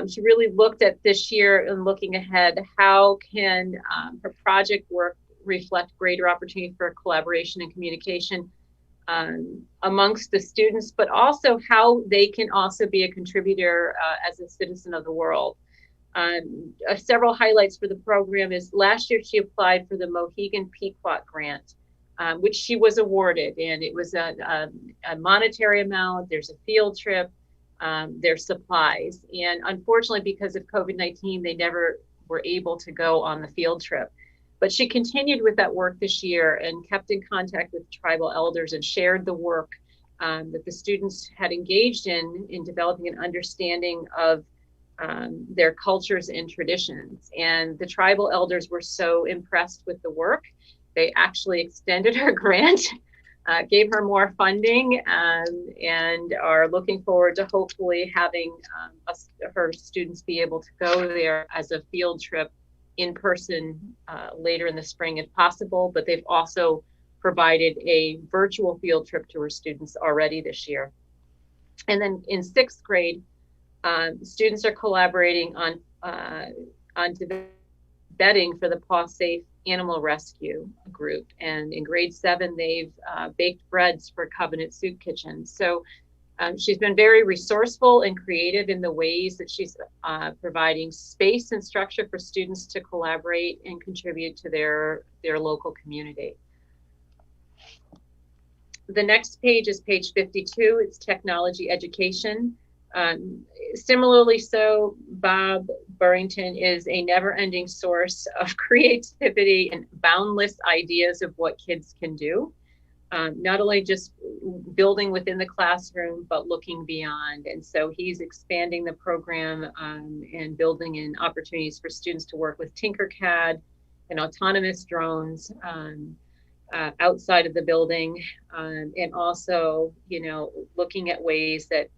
She really looked at this year and looking ahead, how can her project work reflect greater opportunity for collaboration and communication amongst the students, but also how they can also be a contributor as a citizen of the world. Several highlights for the program is last year she applied for the Mohegan Pequot grant, which she was awarded, and it was a monetary amount. There's a field trip, there's supplies, and unfortunately because of COVID-19 they never were able to go on the field trip. But she continued with that work this year and kept in contact with tribal elders and shared the work that the students had engaged in developing an understanding of their cultures and traditions. And the tribal elders were so impressed with the work, they actually extended her grant, gave her more funding, and are looking forward to hopefully having her students be able to go there as a field trip in person later in the spring if possible. But they've also provided a virtual field trip to her students already this year. And then in 6th grade, students are collaborating on vetting for the Paw Safe Animal Rescue group. And in grade 7, they've baked breads for Covenant Soup Kitchen. So she's been very resourceful and creative in the ways that she's providing space and structure for students to collaborate and contribute to their local community. The next page is page 52. It's technology education. Similarly so, Bob Burrington is a never-ending source of creativity and boundless ideas of what kids can do. Not only just building within the classroom, but looking beyond. And so he's expanding the program and building in opportunities for students to work with Tinkercad and autonomous drones outside of the building, and also, looking at ways that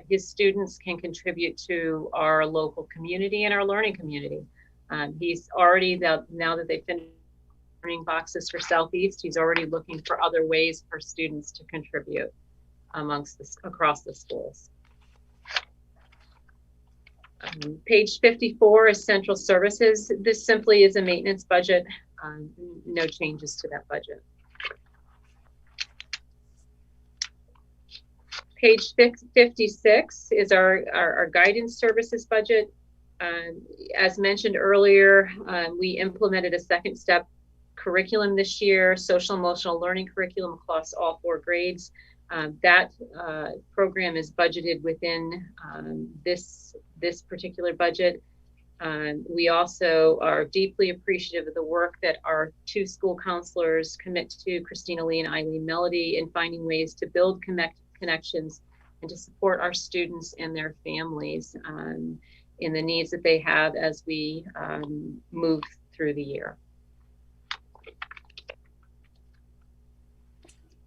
his students can contribute to our local community and our learning community. He's already, now that they've finished learning boxes for Southeast, he's already looking for other ways for students to contribute across the schools. Page 54 is central services. This simply is a maintenance budget. No changes to that budget. Page 56 is our guidance services budget. As mentioned earlier, we implemented a second step curriculum this year, social emotional learning curriculum across all 4 grades. That program is budgeted within this particular budget. We also are deeply appreciative of the work that our 2 school counselors commit to, Christina Lee and Eileen Melody, in finding ways to build connections and to support our students and their families in the needs that they have as we move through the year.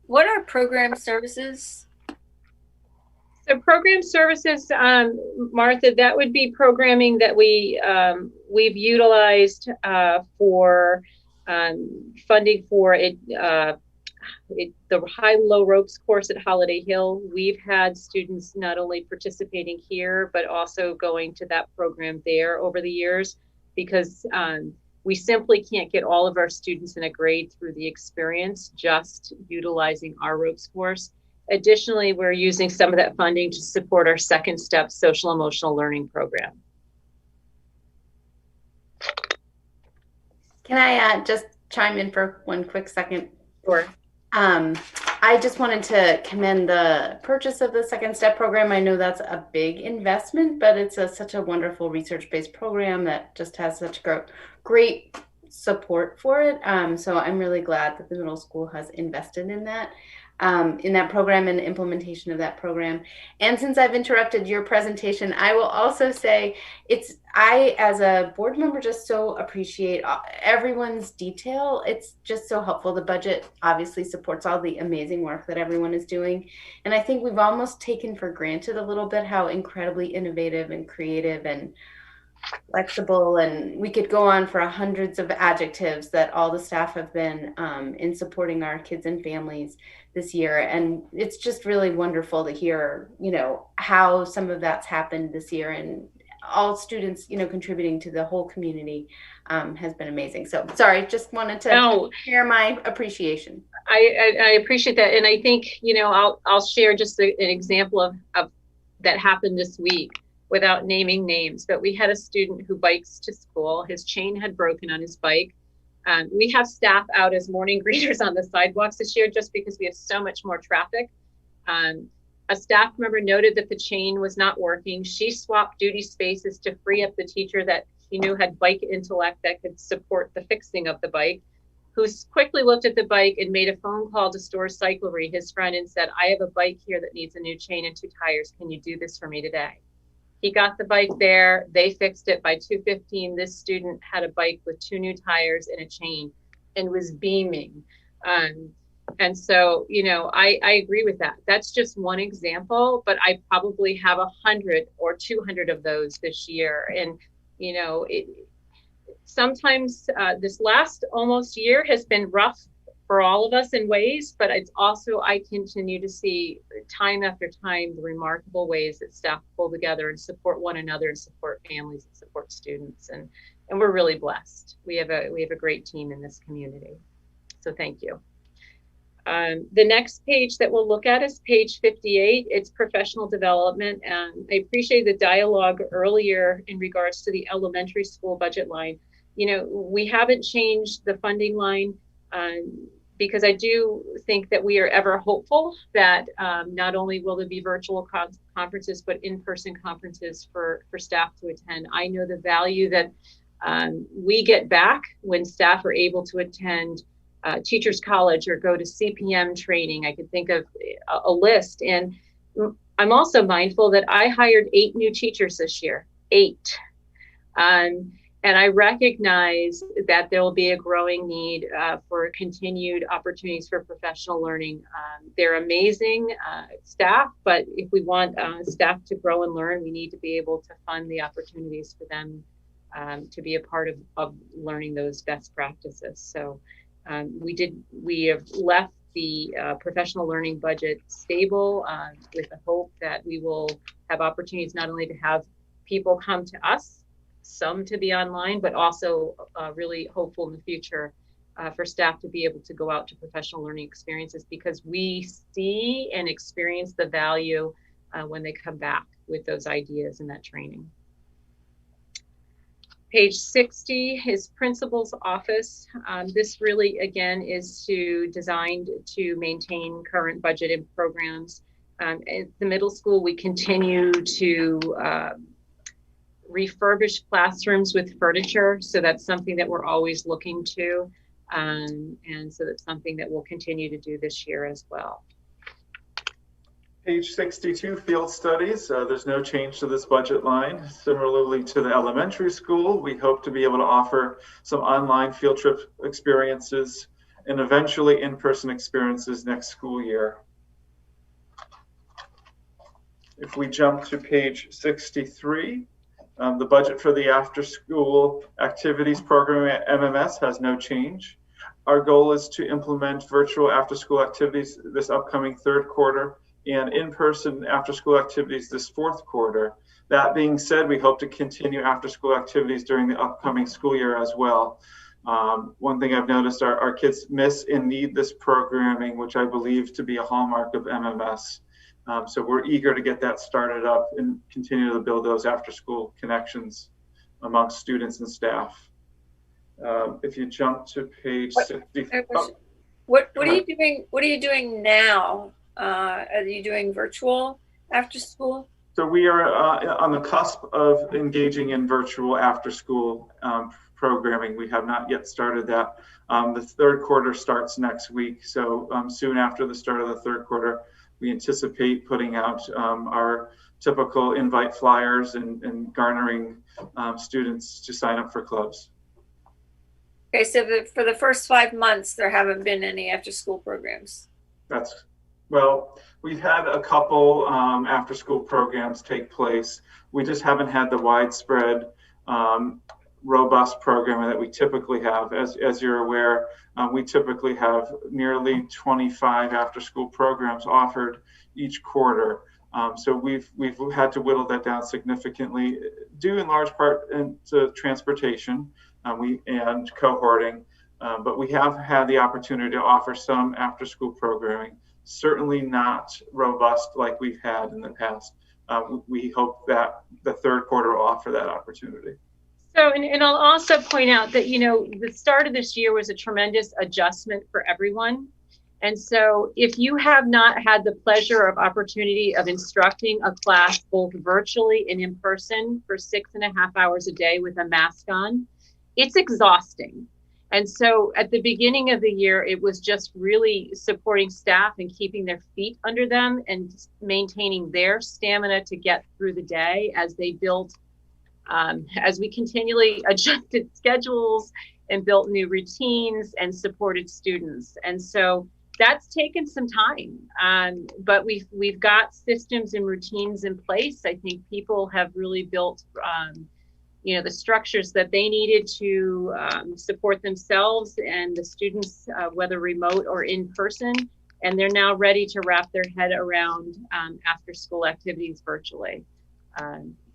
What are program services? So program services, Martha, that would be programming that we've utilized for funding for it, the high-low ropes course at Holiday Hill. We've had students not only participating here, but also going to that program there over the years, because We simply can't get all of our students in a grade through the experience just utilizing our ropes course. Additionally, we're using some of that funding to support our second step social emotional learning program. Can I just chime in for one quick second? Sure. I just wanted to commend the purchase of the Second Step program. I know that's a big investment, but it's such a wonderful research-based program that just has such great support for it. So I'm really glad that the middle school has invested in that program and the implementation of that program. And since I've interrupted your presentation, I will also say I, as a board member, just so appreciate everyone's detail. It's just so helpful. The budget obviously supports all the amazing work that everyone is doing. And I think we've almost taken for granted a little bit how incredibly innovative and creative and flexible, and we could go on for hundreds of adjectives that all the staff have been in supporting our kids and families this year. And it's just really wonderful to hear, how some of that's happened this year, and all students, contributing to the whole community has been amazing. So sorry, just wanted to share my appreciation. I appreciate that. And I think, I'll share just an example of that happened this week, without naming names, but we had a student who bikes to school. His chain had broken on his bike. We have staff out as morning greeters on the sidewalks this year just because we have so much more traffic. A staff member noted that the chain was not working. She swapped duty spaces to free up the teacher that she knew had bike intellect that could support the fixing of the bike, who quickly looked at the bike and made a phone call to Store Cyclery, his friend, and said, "I have a bike here that needs a new chain and 2 tires. Can you do this for me today?" He got the bike there. They fixed it. By 2:15, this student had a bike with 2 new tires and a chain and was beaming. And so, I agree with that. That's just one example, but I probably have 100 or 200 of those this year. And, sometimes this last almost year has been rough for all of us in ways, but it's also, I continue to see time after time the remarkable ways that staff pull together and support one another and support families and support students. And we're really blessed. We have a great team in this community. So thank you. The next page that we'll look at is page 58. It's professional development. And I appreciate the dialogue earlier in regards to the elementary school budget line. We haven't changed the funding line because I do think that we are ever hopeful that not only will there be virtual conferences, but in-person conferences for staff to attend. I know the value that we get back when staff are able to attend Teachers College or go to CPM training. I could think of a list. And I'm also mindful that I hired 8 new teachers this year, 8. And I recognize that there will be a growing need for continued opportunities for professional learning. They're amazing staff, but if we want staff to grow and learn, we need to be able to fund the opportunities for them to be a part of learning those best practices. So we have left the professional learning budget stable with the hope that we will have opportunities not only to have people come to us, some to be online, but also really hopeful in the future for staff to be able to go out to professional learning experiences, because we see and experience the value when they come back with those ideas and that training. Page 60 is principal's office. This really, again, is designed to maintain current budget and programs. At the middle school, we continue to refurbish classrooms with furniture. So that's something that we're always looking to. And so that's something that we'll continue to do this year as well. Page 62, field studies. There's no change to this budget line. Similarly to the elementary school, we hope to be able to offer some online field trip experiences and eventually in-person experiences next school year. If we jump to page 63, the budget for the after-school activities program at MMS has no change. Our goal is to implement virtual after-school activities this upcoming 3rd quarter and in-person after-school activities this 4th quarter. That being said, we hope to continue after-school activities during the upcoming school year as well. One thing I've noticed, our kids miss and need this programming, which I believe to be a hallmark of MMS. So we're eager to get that started up and continue to build those after-school connections amongst students and staff. If you jump to page 60. What are you doing? What are you doing now? Are you doing virtual after school? So we are on the cusp of engaging in virtual after school programming. We have not yet started that. The third quarter starts next week. So soon after the start of the third quarter, we anticipate putting out our typical invite flyers and garnering students to sign up for clubs. Okay, so for the first 5 months, there haven't been any after-school programs. Well, we've had a couple after-school programs take place. We just haven't had the widespread, robust programming that we typically have. As you're aware, we typically have nearly 25 after-school programs offered each quarter. So we've had to whittle that down significantly, due in large part to transportation and cohorting. But we have had the opportunity to offer some after-school programming, certainly not robust like we've had in the past. We hope that the third quarter will offer that opportunity. So, and I'll also point out that, you know, the start of this year was a tremendous adjustment for everyone. And so if you have not had the pleasure of opportunity of instructing a class both virtually and in person for 6.5 hours a day with a mask on, it's exhausting. And so at the beginning of the year, it was just really supporting staff and keeping their feet under them and maintaining their stamina to get through the day as they built, as we continually adjusted schedules and built new routines and supported students. And so that's taken some time, but we've got systems and routines in place. I think people have really built you know, the structures that they needed to support themselves and the students, whether remote or in person, and they're now ready to wrap their head around after school activities virtually.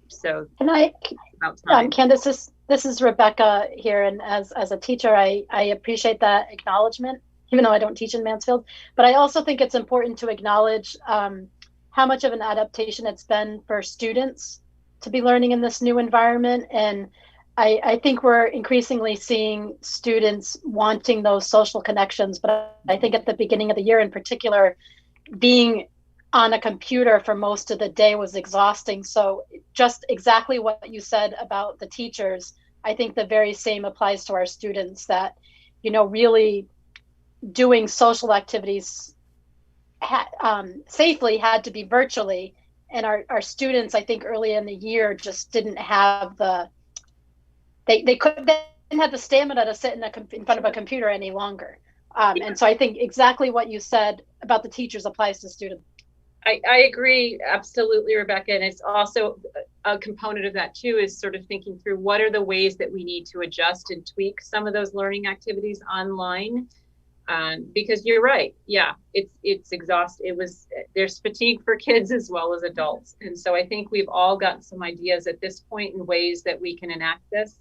So and Candace, this is Rebecca here, and as a teacher, I appreciate that acknowledgement, even though I don't teach in Mansfield, but I also think it's important to acknowledge how much of an adaptation it's been for students to be learning in this new environment. And I think we're increasingly seeing students wanting those social connections. But I think at the beginning of the year in particular, being on a computer for most of the day was exhausting. So just exactly what you said about the teachers, I think the very same applies to our students, that, you know, really doing social activities safely had to be virtually. And our students, I think early in the year, just didn't have they didn't have the stamina to sit in front of a computer any longer. And so I think exactly what you said about the teachers applies to students. I agree, absolutely, Rebecca. And it's also a component of that too, is sort of thinking through what are the ways that we need to adjust and tweak some of those learning activities online. Because you're right, yeah, it's exhausting. There's fatigue for kids as well as adults, and so I think we've all got some ideas at this point in ways that we can enact this.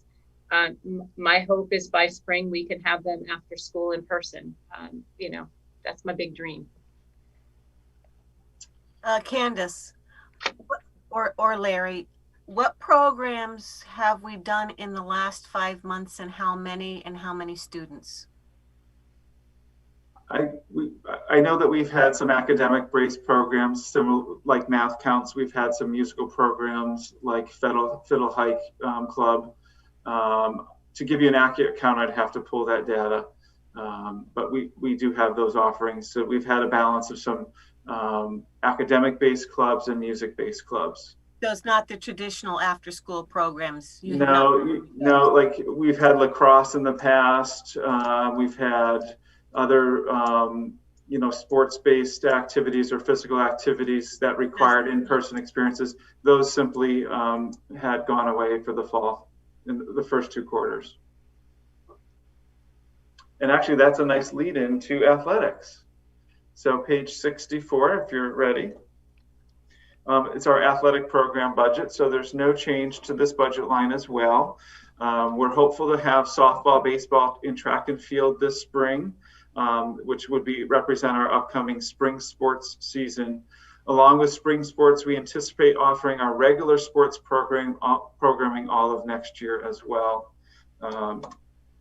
My hope is by spring we can have them after school in person. You know, that's my big dream. Candace, or Larry, what programs have we done in the last 5 months, and how many students? I know that we've had some academic-based programs, similar like Math Counts. We've had some musical programs like Fiddle Hike Club. To give you an accurate count, I'd have to pull that data. But we do have those offerings. So we've had a balance of some academic-based clubs and music-based clubs. So it's not the traditional after-school programs? No, like we've had lacrosse in the past. We've had other sports-based activities or physical activities that required in-person experiences. Those simply had gone away for the fall in the first 2 quarters. And actually that's a nice lead in to athletics. So page 64, if you're ready. It's our athletic program budget, so there's no change to this budget line as well. We're hopeful to have softball, baseball, and track and field this spring, which would represent our upcoming spring sports season. Along with spring sports, we anticipate offering our regular sports programming all of next year as well.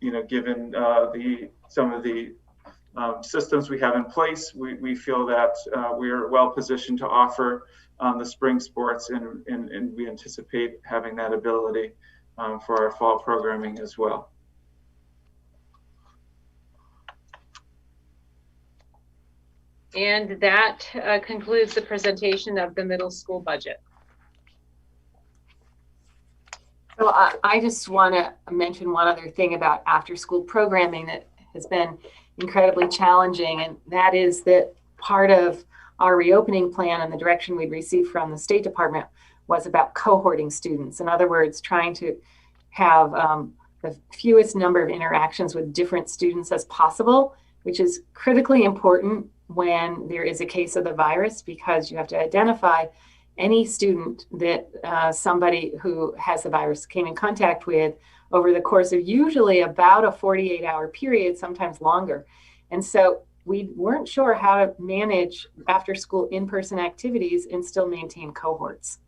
Given some of the systems we have in place, we feel that we are well positioned to offer the spring sports, and we anticipate having that ability for our fall programming as well. And that concludes the presentation of the middle school budget. So I just want to mention one other thing about after-school programming that has been incredibly challenging, and that is that part of our reopening plan and the direction we'd received from the State Department was about cohorting students. In other words, trying to have the fewest number of interactions with different students as possible, which is critically important when there is a case of the virus, because you have to identify any student that somebody who has the virus came in contact with over the course of usually about a 48-hour period, sometimes longer. And so we weren't sure how to manage after school in-person activities and still maintain cohorts.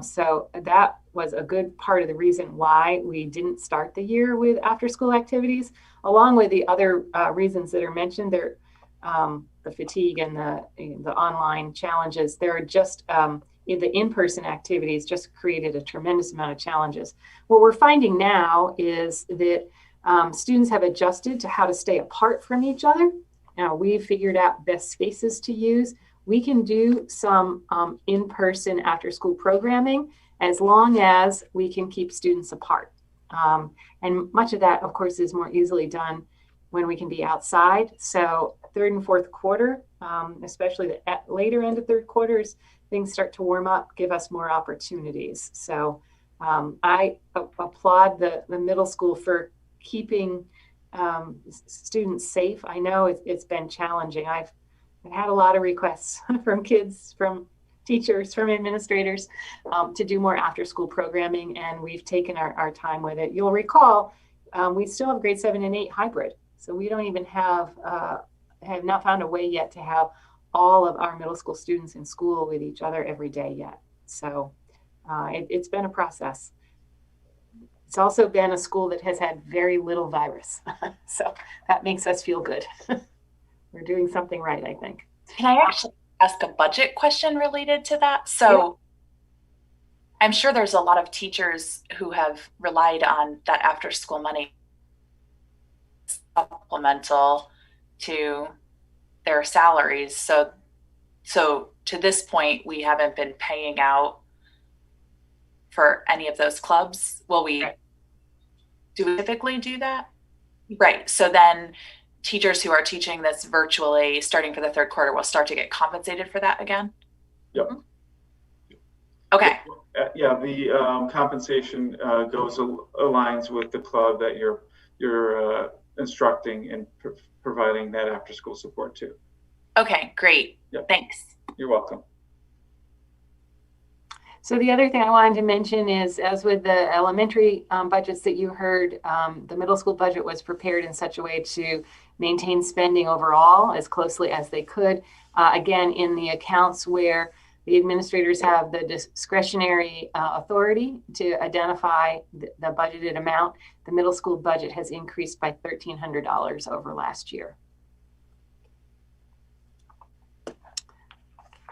So that was a good part of the reason why we didn't start the year with after school activities, along with the other reasons that are mentioned there. The fatigue and the online challenges. There are just the in-person activities just created a tremendous amount of challenges. What we're finding now is that students have adjusted to how to stay apart from each other. Now we've figured out best spaces to use. We can do some in-person after-school programming as long as we can keep students apart. And much of that, of course, is more easily done when we can be outside. So third and fourth quarter, especially the later end of third quarters, things start to warm up, give us more opportunities. So I applaud the middle school for keeping students safe. I know it's been challenging. I've had a lot of requests from kids, from teachers, from administrators to do more after school programming, and we've taken our time with it. You'll recall, we still have grade 7 and 8 hybrid. So we don't even have not found a way yet to have all of our middle school students in school with each other every day yet. So it's been a process. It's also been a school that has had very little virus. So that makes us feel good. We're doing something right, I think. Can I actually ask a budget question related to that? So yeah. I'm sure there's a lot of teachers who have relied on that after school money supplemental to their salaries. So to this point, we haven't been paying out for any of those clubs. Will we do we typically do that? Right. So then teachers who are teaching this virtually starting for the third quarter will start to get compensated for that again? Yep. Okay. Yeah, the compensation aligns with the club that you're instructing and providing that after school support to. Okay, great. Yep. Thanks. You're welcome. So the other thing I wanted to mention is, as with the elementary budgets that you heard, the middle school budget was prepared in such a way to maintain spending overall as closely as they could. Again, in the accounts where the administrators have the discretionary authority to identify the budgeted amount, the middle school budget has increased by $1,300 over last year.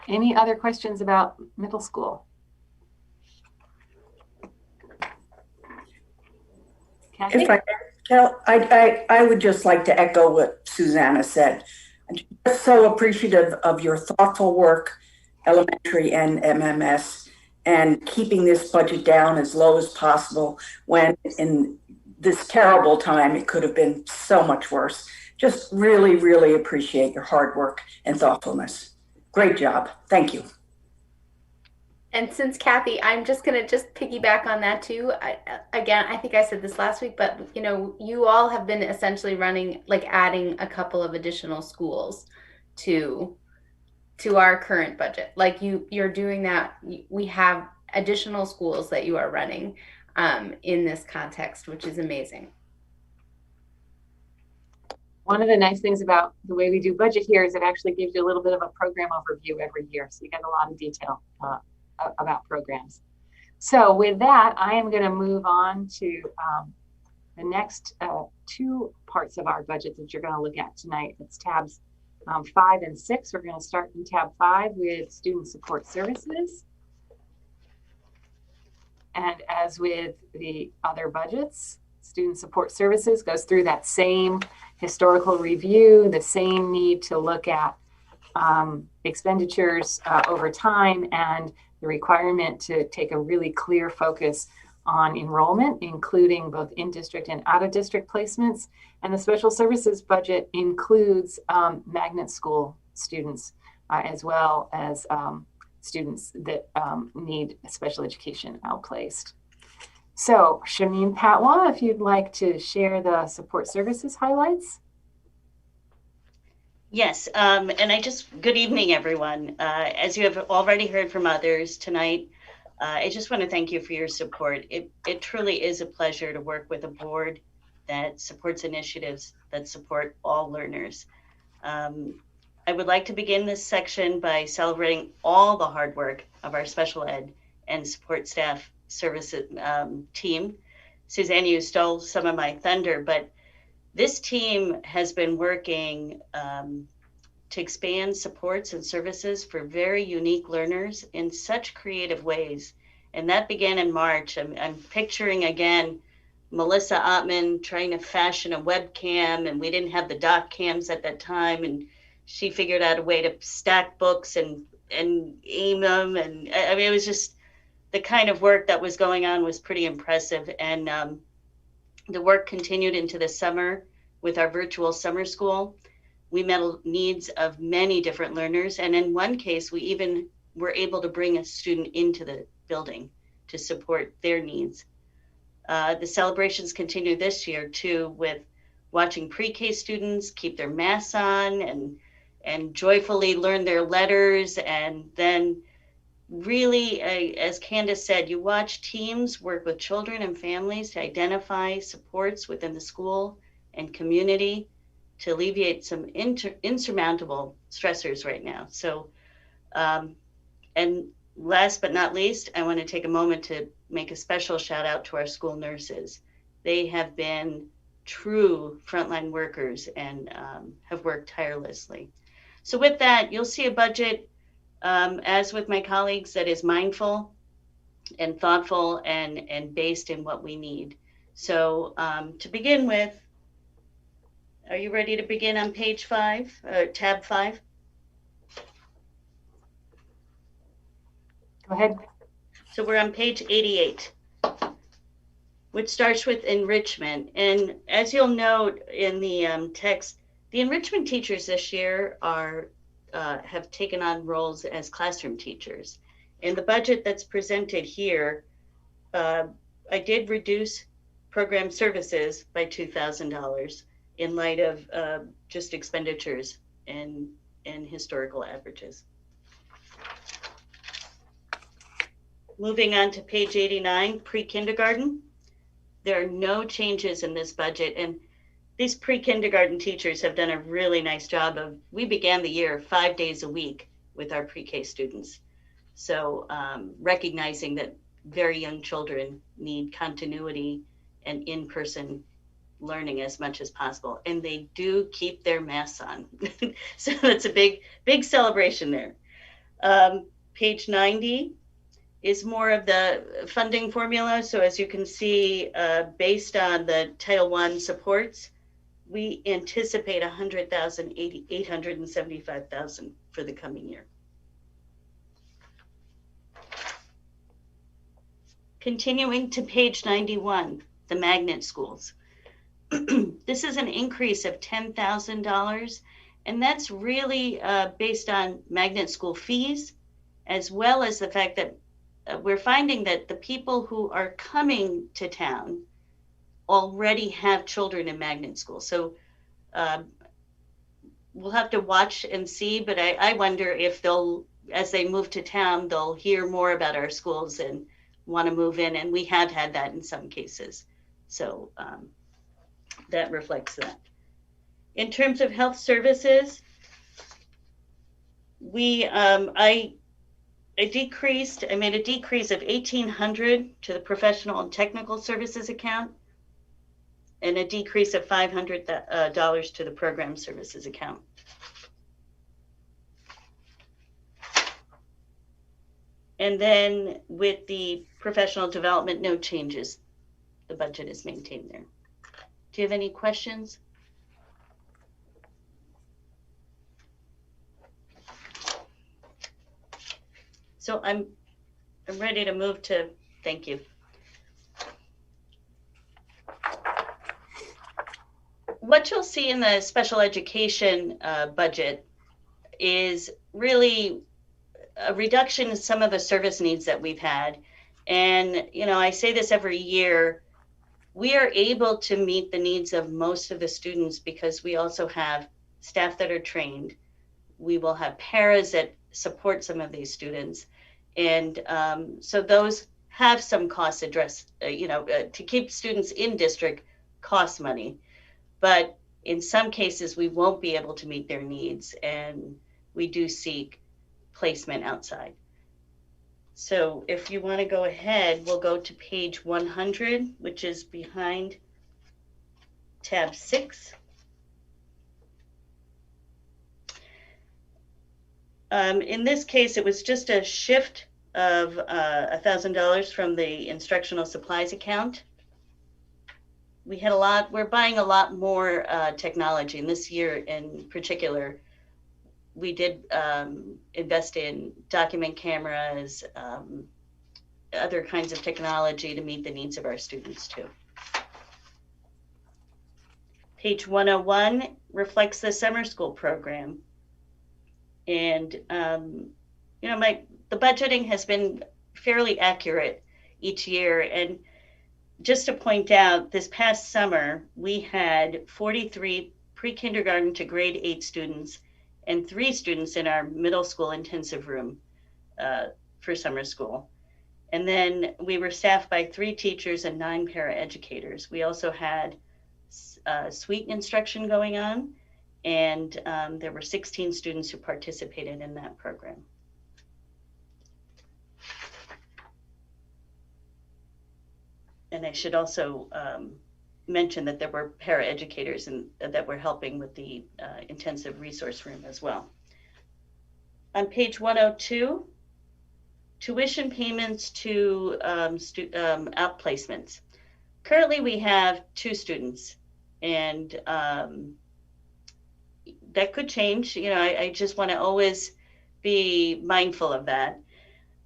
Any other questions about middle school? Kathy? If I would just like to echo what Susanna said. I'm just so appreciative of your thoughtful work, elementary and MMS, and keeping this budget down as low as possible when in this terrible time it could have been so much worse. Just really, really appreciate your hard work and thoughtfulness. Great job. Thank you. And since Kathy, I'm just going to piggyback on that too. I think I said this last week, but you all have been essentially running, like adding a couple of additional schools to to our current budget. Like you're doing that. We have additional schools that you are running in this context, which is amazing. One of the nice things about the way we do budget here is it actually gives you a little bit of a program overview every year. So you get a lot of detail about programs. So with that, I am going to move on to the next two parts of our budget that you're going to look at tonight. It's tabs 5 and 6. We're going to start in tab 5 with student support services. And as with the other budgets, student support services goes through that same historical review, the same need to look at expenditures over time, and the requirement to take a really clear focus on enrollment, including both in-district and out-of-district placements. And the special services budget includes magnet school students as well as students that need special education outplaced. So Shameen Patwa, if you'd like to share the support services highlights. Yes, and good evening, everyone. As you have already heard from others tonight, I just want to thank you for your support. It truly is a pleasure to work with a board that supports initiatives that support all learners. I would like to begin this section by celebrating all the hard work of our special ed and support staff services team. Suzanne, you stole some of my thunder, but this team has been working to expand supports and services for very unique learners in such creative ways. And that began in March. I'm picturing again, Melissa Ottman trying to fashion a webcam, and we didn't have the doc cams at that time. And she figured out a way to stack books and aim them. And I mean, it was just the kind of work that was going on was pretty impressive. And the work continued into the summer with our virtual summer school. We met needs of many different learners. And in one case, we even were able to bring a student into the building to support their needs. The celebrations continue this year too, with watching pre-K students keep their masks on and joyfully learn their letters. And then really, as Candace said, you watch teams work with children and families to identify supports within the school and community to alleviate some insurmountable stressors right now. So, and last but not least, I want to take a moment to make a special shout out to our school nurses. They have been true frontline workers and have worked tirelessly. So with that, you'll see a budget, as with my colleagues, that is mindful and thoughtful and based in what we need. So to begin with, are you ready to begin on page 5, tab 5? Go ahead. So we're on page 88, which starts with enrichment. And as you'll note in the text, the enrichment teachers this year have taken on roles as classroom teachers. In the budget that's presented here, I did reduce program services by $2,000 in light of just expenditures and historical averages. Moving on to page 89, pre-kindergarten. There are no changes in this budget, and these pre-kindergarten teachers have done a really nice job we began the year 5 days a week with our pre-K students. So recognizing that very young children need continuity and in-person learning as much as possible. And they do keep their masks on. So it's a big celebration there. Page 90 is more of the funding formula. So as you can see, based on the Title I supports, we anticipate $875,000 for the coming year. Continuing to page 91, the magnet schools. This is an increase of $10,000, and that's really based on magnet school fees, as well as the fact that we're finding that the people who are coming to town already have children in magnet school. So we'll have to watch and see, but I wonder if they'll, as they move to town, they'll hear more about our schools and want to move in. And we have had that in some cases. So that reflects that. In terms of health services, I made a decrease of $1,800 to the professional and technical services account, and a decrease of $500 to the program services account. And then with the professional development, no changes. The budget is maintained there. Do you have any questions? So I'm ready to move to, thank you. What you'll see in the special education budget is really a reduction in some of the service needs that we've had. And, you know, I say this every year, we are able to meet the needs of most of the students because we also have staff that are trained. We will have paras that support some of these students. And so those have some cost address, to keep students in district costs money. But in some cases, we won't be able to meet their needs, and we do seek placement outside. So if you want to go ahead, we'll go to page 100, which is behind tab 6. In this case, it was just a shift of $1,000 from the instructional supplies account. We're buying a lot more technology, and this year in particular, we did invest in document cameras, other kinds of technology to meet the needs of our students too. Page 101 reflects the summer school program. And, the budgeting has been fairly accurate each year. And just to point out, this past summer, we had 43 pre-kindergarten to grade 8 students and 3 students in our middle school intensive room for summer school. And then we were staffed by 3 teachers and 9 paraeducators. We also had suite instruction going on, and there were 16 students who participated in that program. And I should also mention that there were paraeducators that were helping with the intensive resource room as well. On page 102, tuition payments to outplacements. Currently, we have 2 students, and that could change. I just want to always be mindful of that.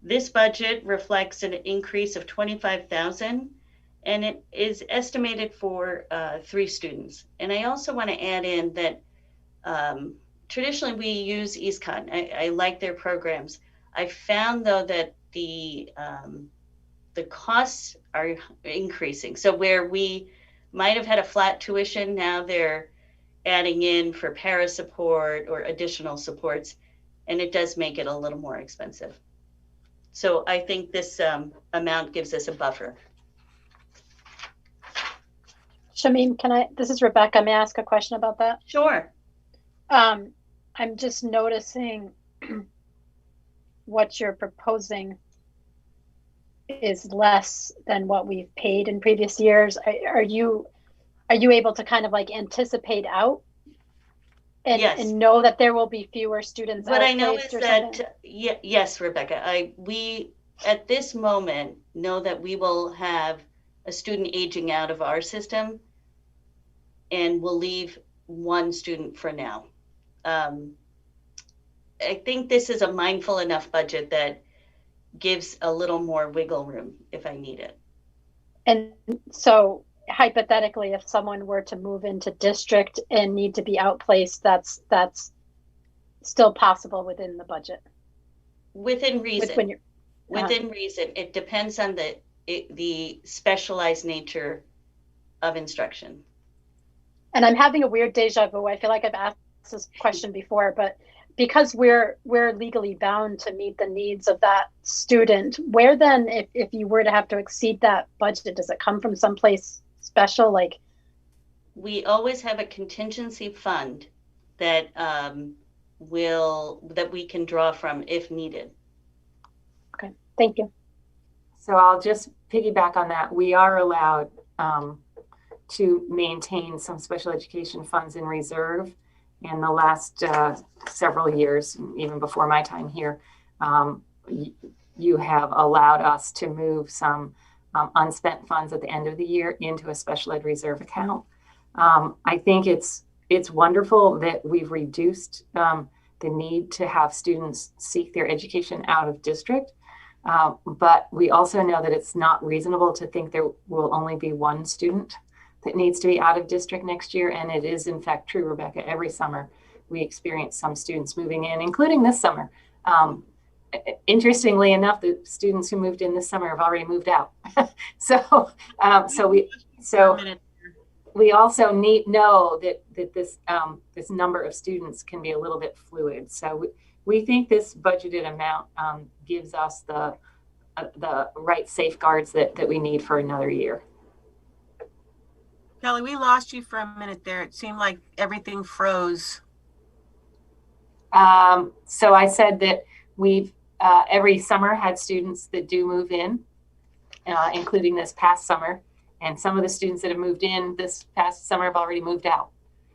This budget reflects an increase of $25,000, and it is estimated for 3 students. And I also want to add in that traditionally we use EastCon. I like their programs. I found though that the costs are increasing. So where we might have had a flat tuition, now they're adding in for para support or additional supports, and it does make it a little more expensive. So I think this amount gives us a buffer. Shamim, this is Rebecca, may I ask a question about that? Sure. I'm just noticing what you're proposing is less than what we've paid in previous years. Are you able to kind of like anticipate out and, yes, and know that there will be fewer students? What I know is that, yes, Rebecca, we at this moment know that we will have a student aging out of our system, and we'll leave 1 student for now. I think this is a mindful enough budget that gives a little more wiggle room if I need it. And so hypothetically, if someone were to move into district and need to be outplaced, that's still possible within the budget? Within reason. Within reason. It depends on the specialized nature of instruction. And I'm having a weird deja vu. I feel like I've asked this question before, but because we're legally bound to meet the needs of that student, where then, if you were to have to exceed that budget, does it come from someplace special? Like, we always have a contingency fund that that we can draw from if needed. Okay, thank you. So I'll just piggyback on that. We are allowed to maintain some special education funds in reserve. In the last several years, even before my time here, you have allowed us to move some unspent funds at the end of the year into a special ed reserve account. I think it's wonderful that we've reduced the need to have students seek their education out of district. But we also know that it's not reasonable to think there will only be one student that needs to be out of district next year. And it is in fact true, Rebecca, every summer we experience some students moving in, including this summer. Interestingly enough, the students who moved in this summer have already moved out. So we also know that this number of students can be a little bit fluid. So we think this budgeted amount gives us the right safeguards that we need for another year. Kelly, we lost you for a minute there. It seemed like everything froze. So I said that we've every summer had students that do move in, including this past summer. And some of the students that have moved in this past summer have already moved out.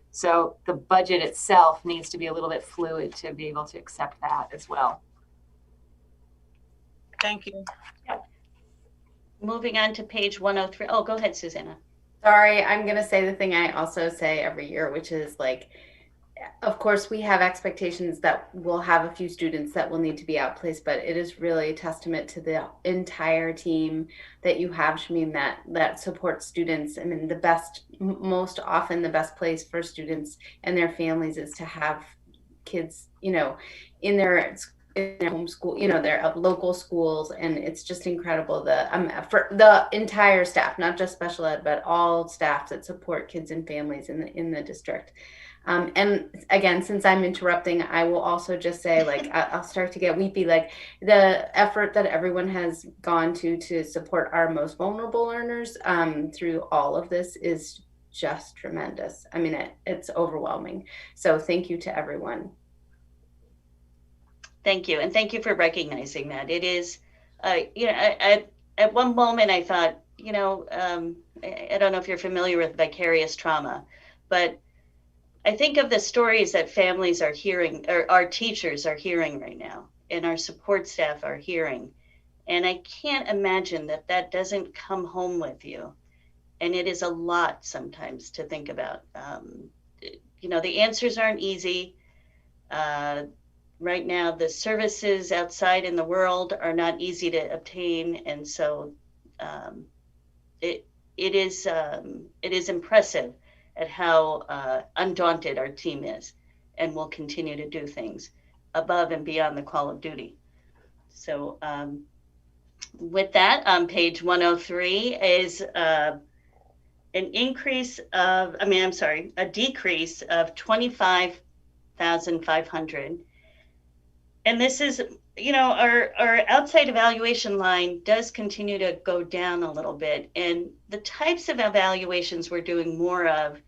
So the budget itself needs to be a little bit fluid to be able to accept that as well. Thank you. Yep. Moving on to page 103. Oh, go ahead, Susanna. Sorry, I'm going to say the thing I also say every year, which is like, of course, we have expectations that we'll have a few students that will need to be outplaced, but it is really a testament to the entire team that you have, Shameen, that supports students. I mean, most often the best place for students and their families is to have kids, in their home school, their local schools, and it's just incredible for the entire staff, not just special ed, but all staff that support kids and families in the district. And again, since I'm interrupting, I will also just say, like, I'll start to get weepy. Like, the effort that everyone has gone to support our most vulnerable learners through all of this is just tremendous. I mean, it's overwhelming. So thank you to everyone. Thank you. And thank you for recognizing that. It is, at one moment I thought, I don't know if you're familiar with vicarious trauma, but I think of the stories that families are hearing, or our teachers are hearing right now, and our support staff are hearing. And I can't imagine that doesn't come home with you. And it is a lot sometimes to think about. The answers aren't easy. Right now, the services outside in the world are not easy to obtain. And so it is impressive at how undaunted our team is, and will continue to do things above and beyond the call of duty. So with that, on page 103 is a decrease of 25,500. And this is, our outside evaluation line does continue to go down a little bit. And the types of evaluations we're doing more of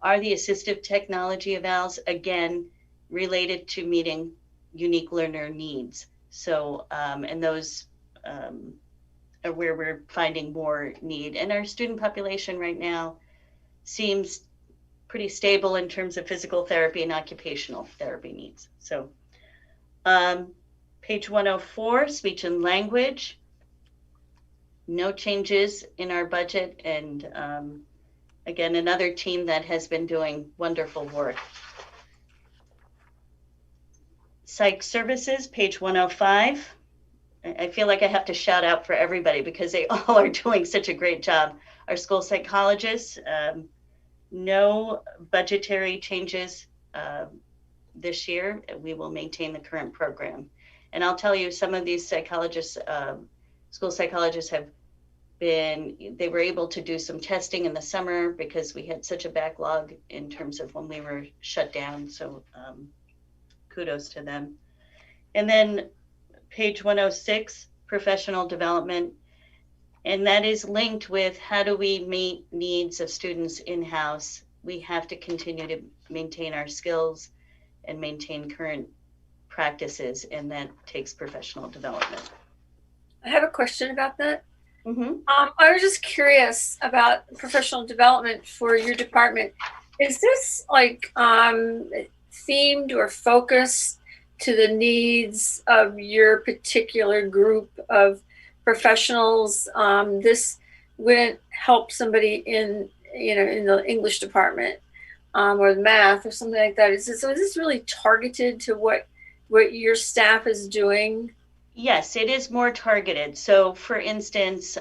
are the assistive technology evals, again, related to meeting unique learner needs. So, and those are where we're finding more need. And our student population right now seems pretty stable in terms of physical therapy and occupational therapy needs. So, page 104, speech and language. No changes in our budget, and again, another team that has been doing wonderful work. Psych services, page 105. I feel like I have to shout out for everybody because they all are doing such a great job. Our school psychologists, no budgetary changes this year. We will maintain the current program. And I'll tell you, some of these psychologists, school psychologists, have they were able to do some testing in the summer because we had such a backlog in terms of when we were shut down. So kudos to them. And then page 106, professional development. And that is linked with how do we meet needs of students in-house. We have to continue to maintain our skills and maintain current practices, and that takes professional development. I have a question about that. Mm-hmm. I was just curious about professional development for your department. Is this like themed or focused to the needs of your particular group of professionals? This wouldn't help somebody in the English department or math or something like that. Is this really targeted to what your staff is doing? Yes, it is more targeted. So for instance,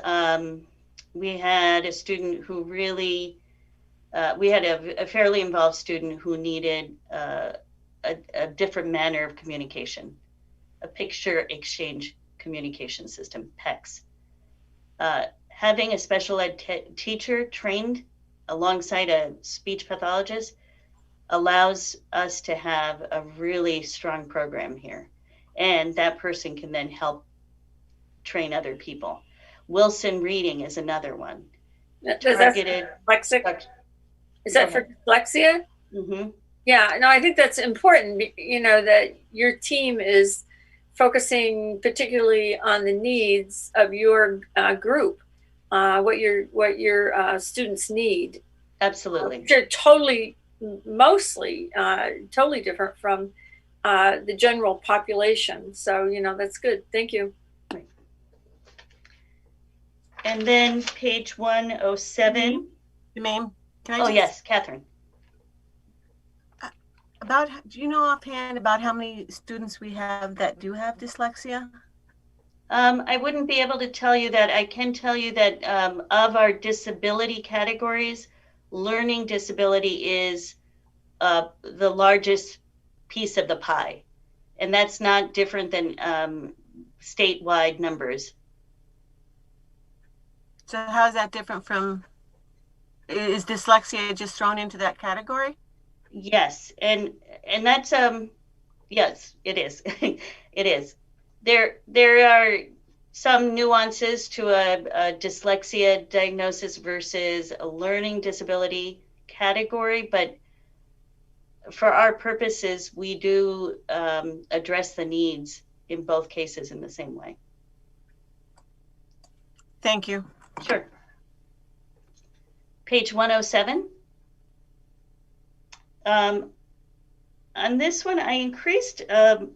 we had a student who really, we had a fairly involved student who needed a different manner of communication, a picture exchange communication system, PECS. Having a special ed teacher trained alongside a speech pathologist allows us to have a really strong program here. And that person can then help train other people. Wilson Reading is another one. Targeted. Is that for dyslexia? Mm-hmm. Yeah, no, I think that's important, that your team is focusing particularly on the needs of your group, what your students need. Absolutely. They're mostly totally different from the general population. So, that's good. Thank you. And then page 107. Jermaine, can I Oh, yes, Catherine. Do you know offhand about how many students we have that do have dyslexia? I wouldn't be able to tell you that. I can tell you that of our disability categories, learning disability is the largest piece of the pie. And that's not different than statewide numbers. So how is that different from, is dyslexia just thrown into that category? Yes, and that's yes, it is. It is. There are some nuances to a dyslexia diagnosis versus a learning disability category, but for our purposes, we do address the needs in both cases in the same way. Thank you. Sure. Page 107. On this one, I increased an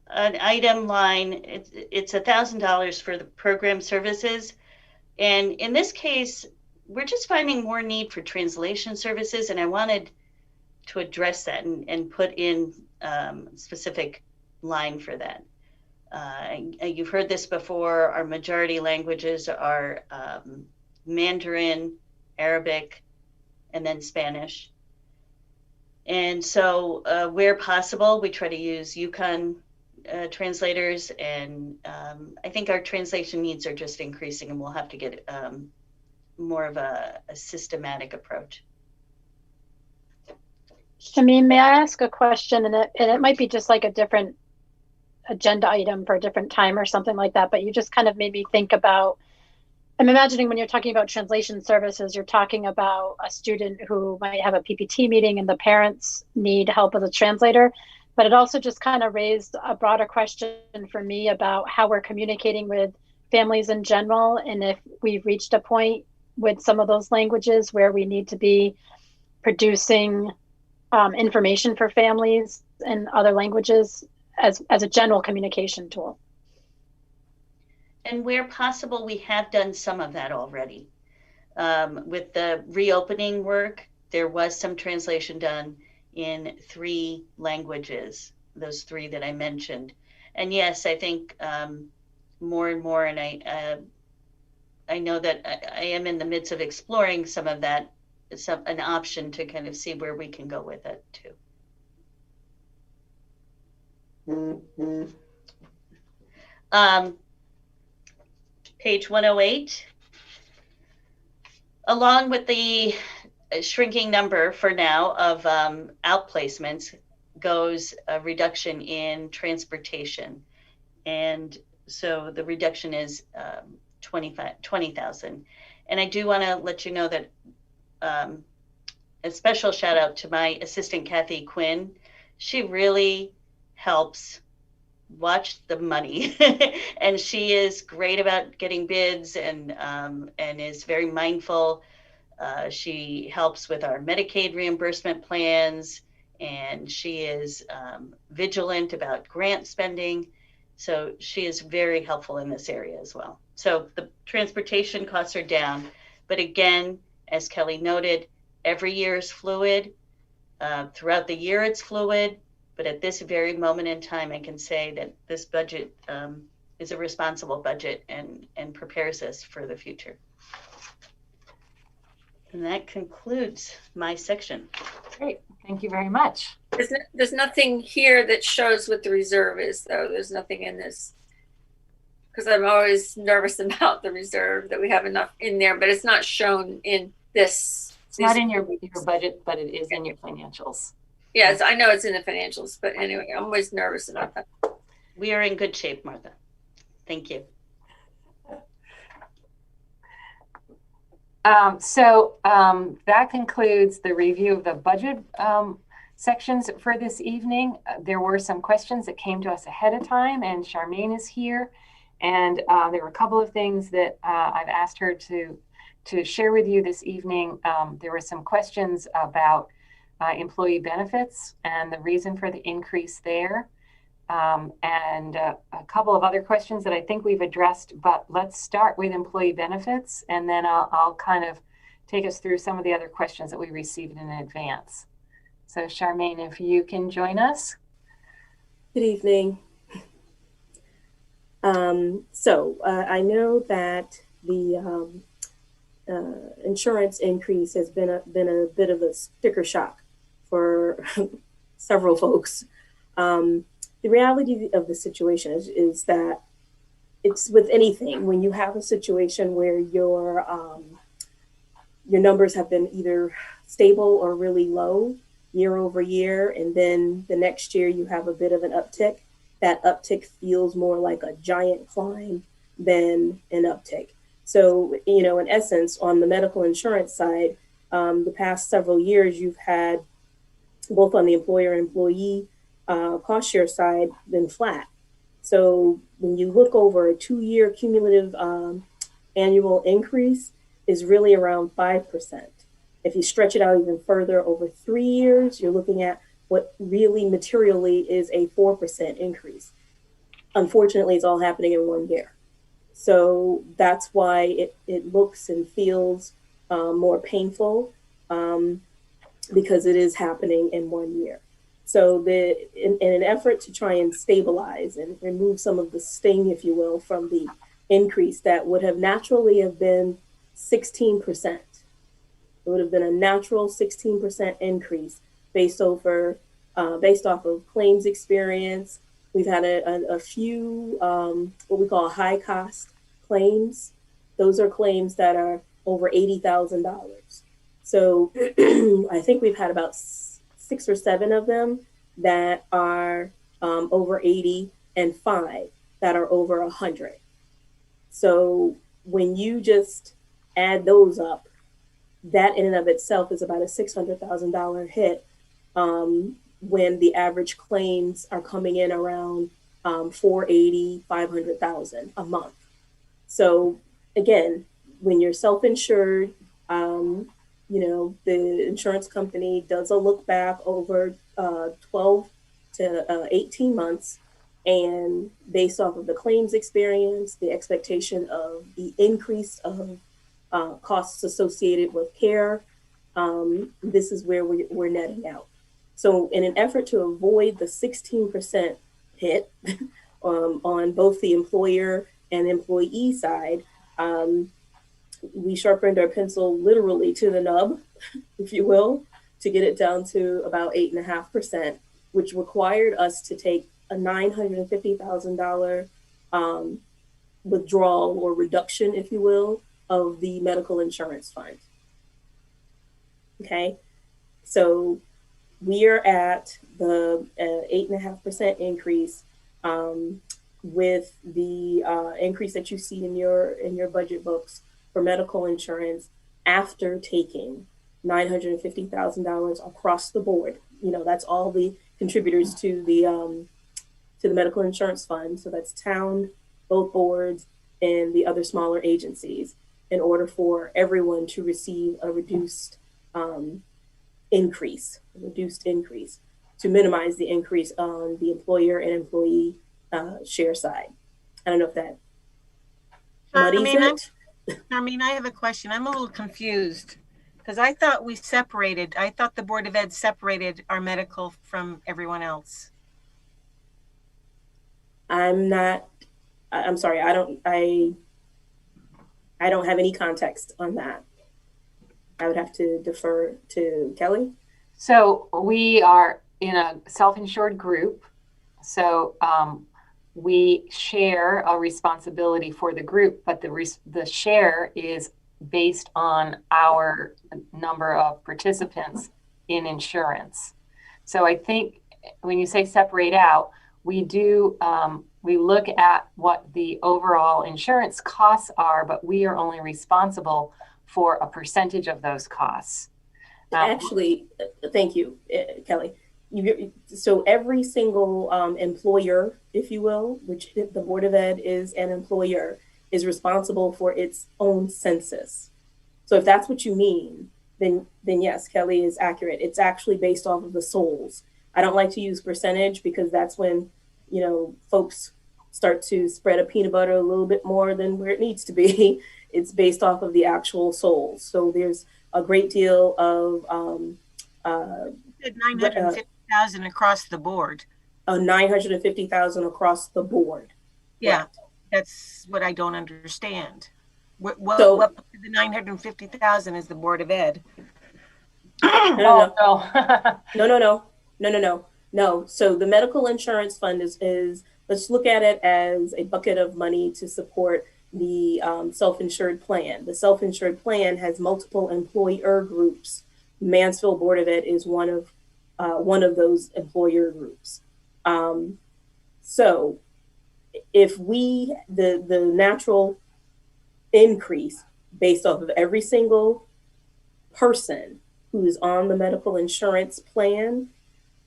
item line. It's $1,000 for the program services. And in this case, we're just finding more need for translation services. And I wanted to address that and put in specific line for that. You've heard this before. Our majority languages are Mandarin, Arabic, and then Spanish. And so where possible, we try to use Yukon translators. And I think our translation needs are just increasing, and we'll have to get more of a systematic approach. Shameen, may I ask a question? And it might be just like a different agenda item for a different time or something like that, but you just kind of made me think about, I'm imagining when you're talking about translation services, you're talking about a student who might have a PPT meeting and the parents need help with a translator. But it also just kind of raised a broader question for me about how we're communicating with families in general. And if we've reached a point with some of those languages where we need to be producing information for families in other languages as a general communication tool. And where possible, we have done some of that already. With the reopening work, there was some translation done in 3 languages, those 3 that I mentioned. And yes, I think more and more, and I know that I am in the midst of exploring some of that, an option to kind of see where we can go with it too. Page 108, along with the shrinking number for now of outplacements goes a reduction in transportation. And so the reduction is 20,000. And I do want to let you know that a special shout out to my assistant, Kathy Quinn. She really helps watch the money and she is great about getting bids and is very mindful. She helps with our Medicaid reimbursement plans, and she is vigilant about grant spending. So she is very helpful in this area as well. So the transportation costs are down, but again, as Kelly noted, every year is fluid. Throughout the year it's fluid, but at this very moment in time, I can say that this budget is a responsible budget and prepares us for the future. And that concludes my section. Great, thank you very much. There's nothing here that shows what the reserve is, though. There's nothing in this, because I'm always nervous about the reserve, that we have enough in there, but it's not shown in this. It's not in your budget, but it is in your financials. Yes, I know it's in the financials, but anyway, I'm always nervous about that. We are in good shape, Martha. Thank you. That concludes the review of the budget sections for this evening. There were some questions that came to us ahead of time, and Charmaine is here. And there were a couple of things that I've asked her to share with you this evening. There were some questions about employee benefits and the reason for the increase there. And a couple of other questions that I think we've addressed, but let's start with employee benefits, and then I'll kind of take us through some of the other questions that we received in advance. So Charmaine, if you can join us. Good evening. I know that the insurance increase has been a bit of a sticker shock for several folks. The reality of the situation is that it's with anything. When you have a situation where your numbers have been either stable or really low year over year, and then the next year you have a bit of an uptick, that uptick feels more like a giant climb than an uptick. So, in essence, on the medical insurance side, the past several years, you've had both on the employer-employee cost share side been flat. So when you look over a 2-year cumulative annual increase is really around 5%. If you stretch it out even further over 3 years, you're looking at what really materially is a 4% increase. Unfortunately, it's all happening in 1 year. So that's why it looks and feels more painful because it is happening in 1 year. So in an effort to try and stabilize and remove some of the sting, if you will, from the increase that would have naturally have been 16%. It would have been a natural 16% increase based off of claims experience. We've had a few what we call high cost claims. Those are claims that are over $80,000. So I think we've had about 6 or 7 of them that are over 80 and 5 that are over 100. So when you just add those up, that in and of itself is about a $600,000 hit when the average claims are coming in around 480, 500,000 a month. So again, when you're self-insured, the insurance company does a look back over 12 to 18 months, and based off of the claims experience, the expectation of the increase of costs associated with care, this is where we're netting out. So in an effort to avoid the 16% hit on both the employer and employee side, we sharpened our pencil literally to the nub, if you will, to get it down to about 8.5%, which required us to take a $950,000 withdrawal or reduction, if you will, of the medical insurance fund. Okay, so we are at the 8.5% increase, with the increase that you see in your budget books for medical insurance after taking $950,000 across the board. You know, that's all the contributors to the medical insurance fund. So that's town, both boards, and the other smaller agencies, in order for everyone to receive a reduced increase to minimize the increase on the employer and employee share side. I don't know if that muddies it. I have a question. I'm a little confused because I thought the Board of Ed separated our medical from everyone else. I'm sorry. I don't have any context on that. I would have to defer to Kelly. So we are in a self-insured group. So we share a responsibility for the group, but the share is based on our number of participants in insurance. So I think when you say separate out, we do, we look at what the overall insurance costs are, but we are only responsible for a percentage of those costs. Actually, thank you, Kelly. So every single employer, if you will, which the Board of Ed is an employer, is responsible for its own census. So if that's what you mean, then yes, Kelly is accurate. It's actually based off of the souls. I don't like to use percentage because that's when, you know, folks start to spread a peanut butter a little bit more than where it needs to be. It's based off of the actual souls. So there's a great deal of 950,000 across the board. 950,000 across the board. Yeah, right. That's what I don't understand. What the 950,000 is the Board of Ed? No. So the medical insurance fund is let's look at it as a bucket of money to support the self-insured plan. The self-insured plan has multiple employer groups. Mansfield Board of Ed is one of those employer groups. So if the natural increase based off of every single person who is on the medical insurance plan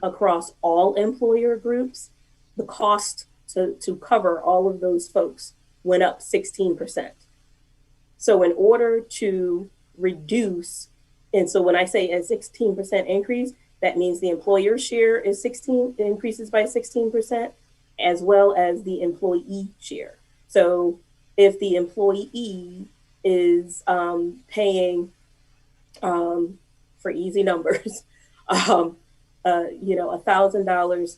across all employer groups, the cost to cover all of those folks went up 16%. So in order to reduce, and so when I say a 16% increase, that means the employer share is increases by 16%, as well as the employee share. So if the employee is paying, for easy numbers, $1,000,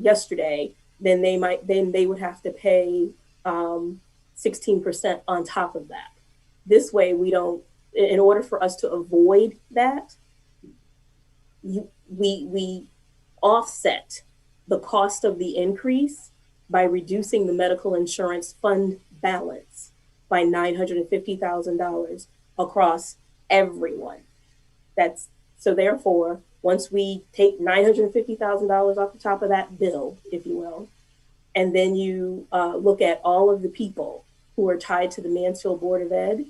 yesterday, then they would have to pay 16% on top of that. This way, in order for us to avoid that, we offset the cost of the increase by reducing the medical insurance fund balance by $950,000 across everyone. So therefore, once we take $950,000 off the top of that bill, if you will, and then you look at all of the people who are tied to the Mansfield Board of Ed,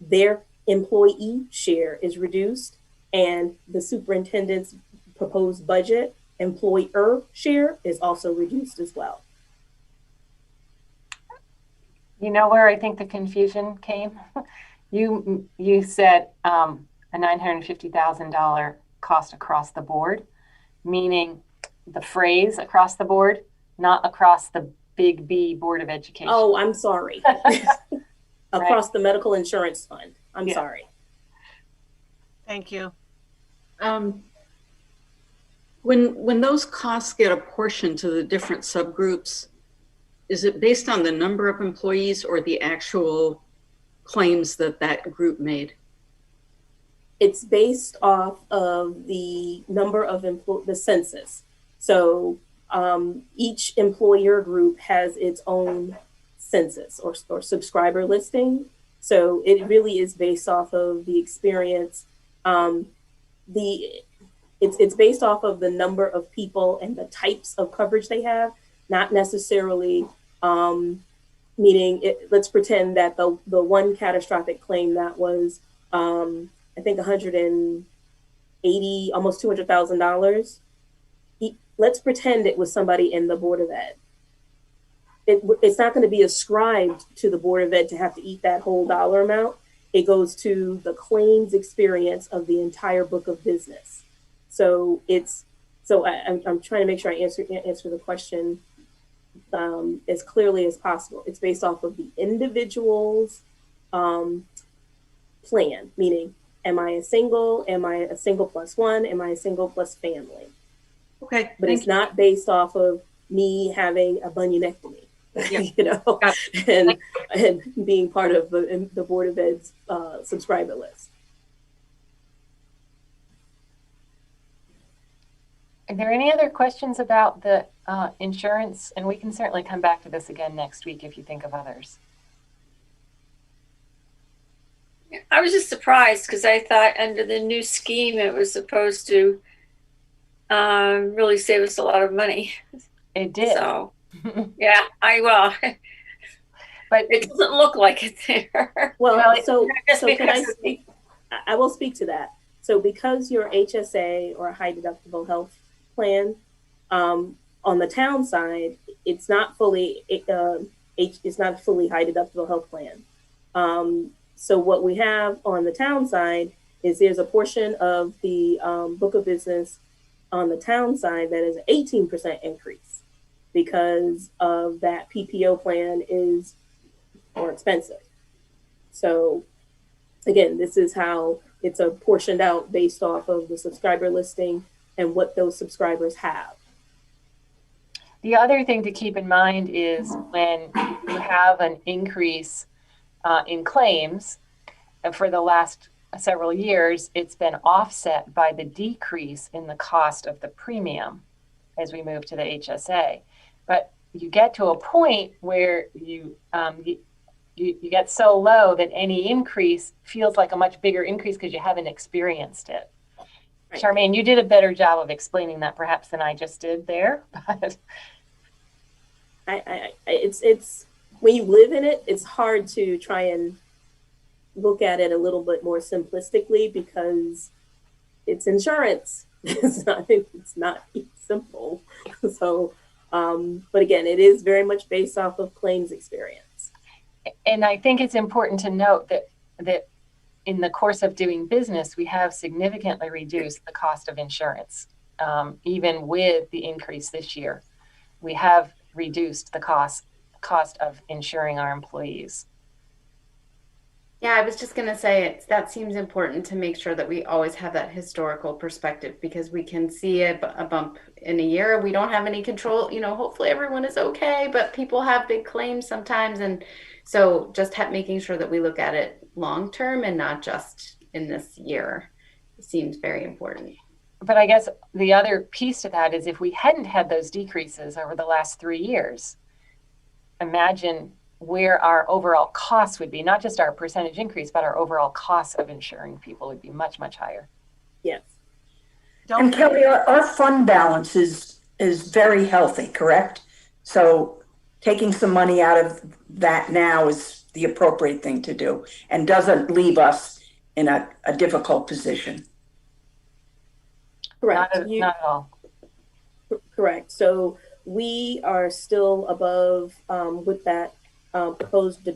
their employee share is reduced, and the superintendent's proposed budget employer share is also reduced as well. You know where I think the confusion came? You said a $950,000 cost across the board, meaning the phrase across the board, not across the big B Board of Education. Oh, I'm sorry. Across the medical insurance fund. I'm sorry. Thank you. When those costs get apportioned to the different subgroups, is it based on the number of employees or the actual claims that group made? It's based off of the number of the census. So each employer group has its own census or subscriber listing. So it really is based off of the experience. It's based off of the number of people and the types of coverage they have, not necessarily meaning let's pretend that the one catastrophic claim that was I think 180, almost $200,000. Let's pretend it was somebody in the Board of Ed. It's not going to be ascribed to the Board of Ed to have to eat that whole dollar amount. It goes to the claims experience of the entire book of business. So I'm trying to make sure I answer the question as clearly as possible. It's based off of the individual's plan, meaning, am I a single? Am I a single plus one? Am I a single plus family? Okay. But it's not based off of me having a bunionectomy, you know, and being part of the Board of Ed's subscriber list. Are there any other questions about the insurance? And we can certainly come back to this again next week if you think of others. I was just surprised because I thought under the new scheme it was supposed to really save us a lot of money. It did. So, yeah, but it doesn't look like it's there. Well, so can I speak? I will speak to that. So because your HSA or a high deductible health plan, on the town side, it's not fully it's not a fully high deductible health plan. So what we have on the town side is there's a portion of the book of business on the town side that is an 18% increase because of that PPO plan is more expensive. So again, this is how it's portioned out based off of the subscriber listing and what those subscribers have. The other thing to keep in mind is when you have an increase in claims for the last several years, it's been offset by the decrease in the cost of the premium as we move to the HSA. But you get to a point where you get so low that any increase feels like a much bigger increase because you haven't experienced it. Right. Charmaine, you did a better job of explaining that perhaps than I just did there. But it's when you live in it, it's hard to try and look at it a little bit more simplistically because it's insurance. It's not simple. So, but again, it is very much based off of claims experience. And I think it's important to note that in the course of doing business, we have significantly reduced the cost of insurance. Even with the increase this year, we have reduced the cost of insuring our employees. Yeah, I was just going to say that seems important to make sure that we always have that historical perspective because we can see a bump in a year. We don't have any control. You know, hopefully everyone is okay, but people have big claims sometimes. And so just making sure that we look at it long term and not just in this year seems very important. But I guess the other piece to that is if we hadn't had those decreases over the last 3 years, imagine where our overall costs would be, not just our percentage increase, but our overall costs of insuring people would be much, much higher. Yes. And Kelly, our fund balance is very healthy, correct? So taking some money out of that now is the appropriate thing to do and doesn't leave us in a difficult position. Correct. Not at all. Correct. So we are still above with that proposed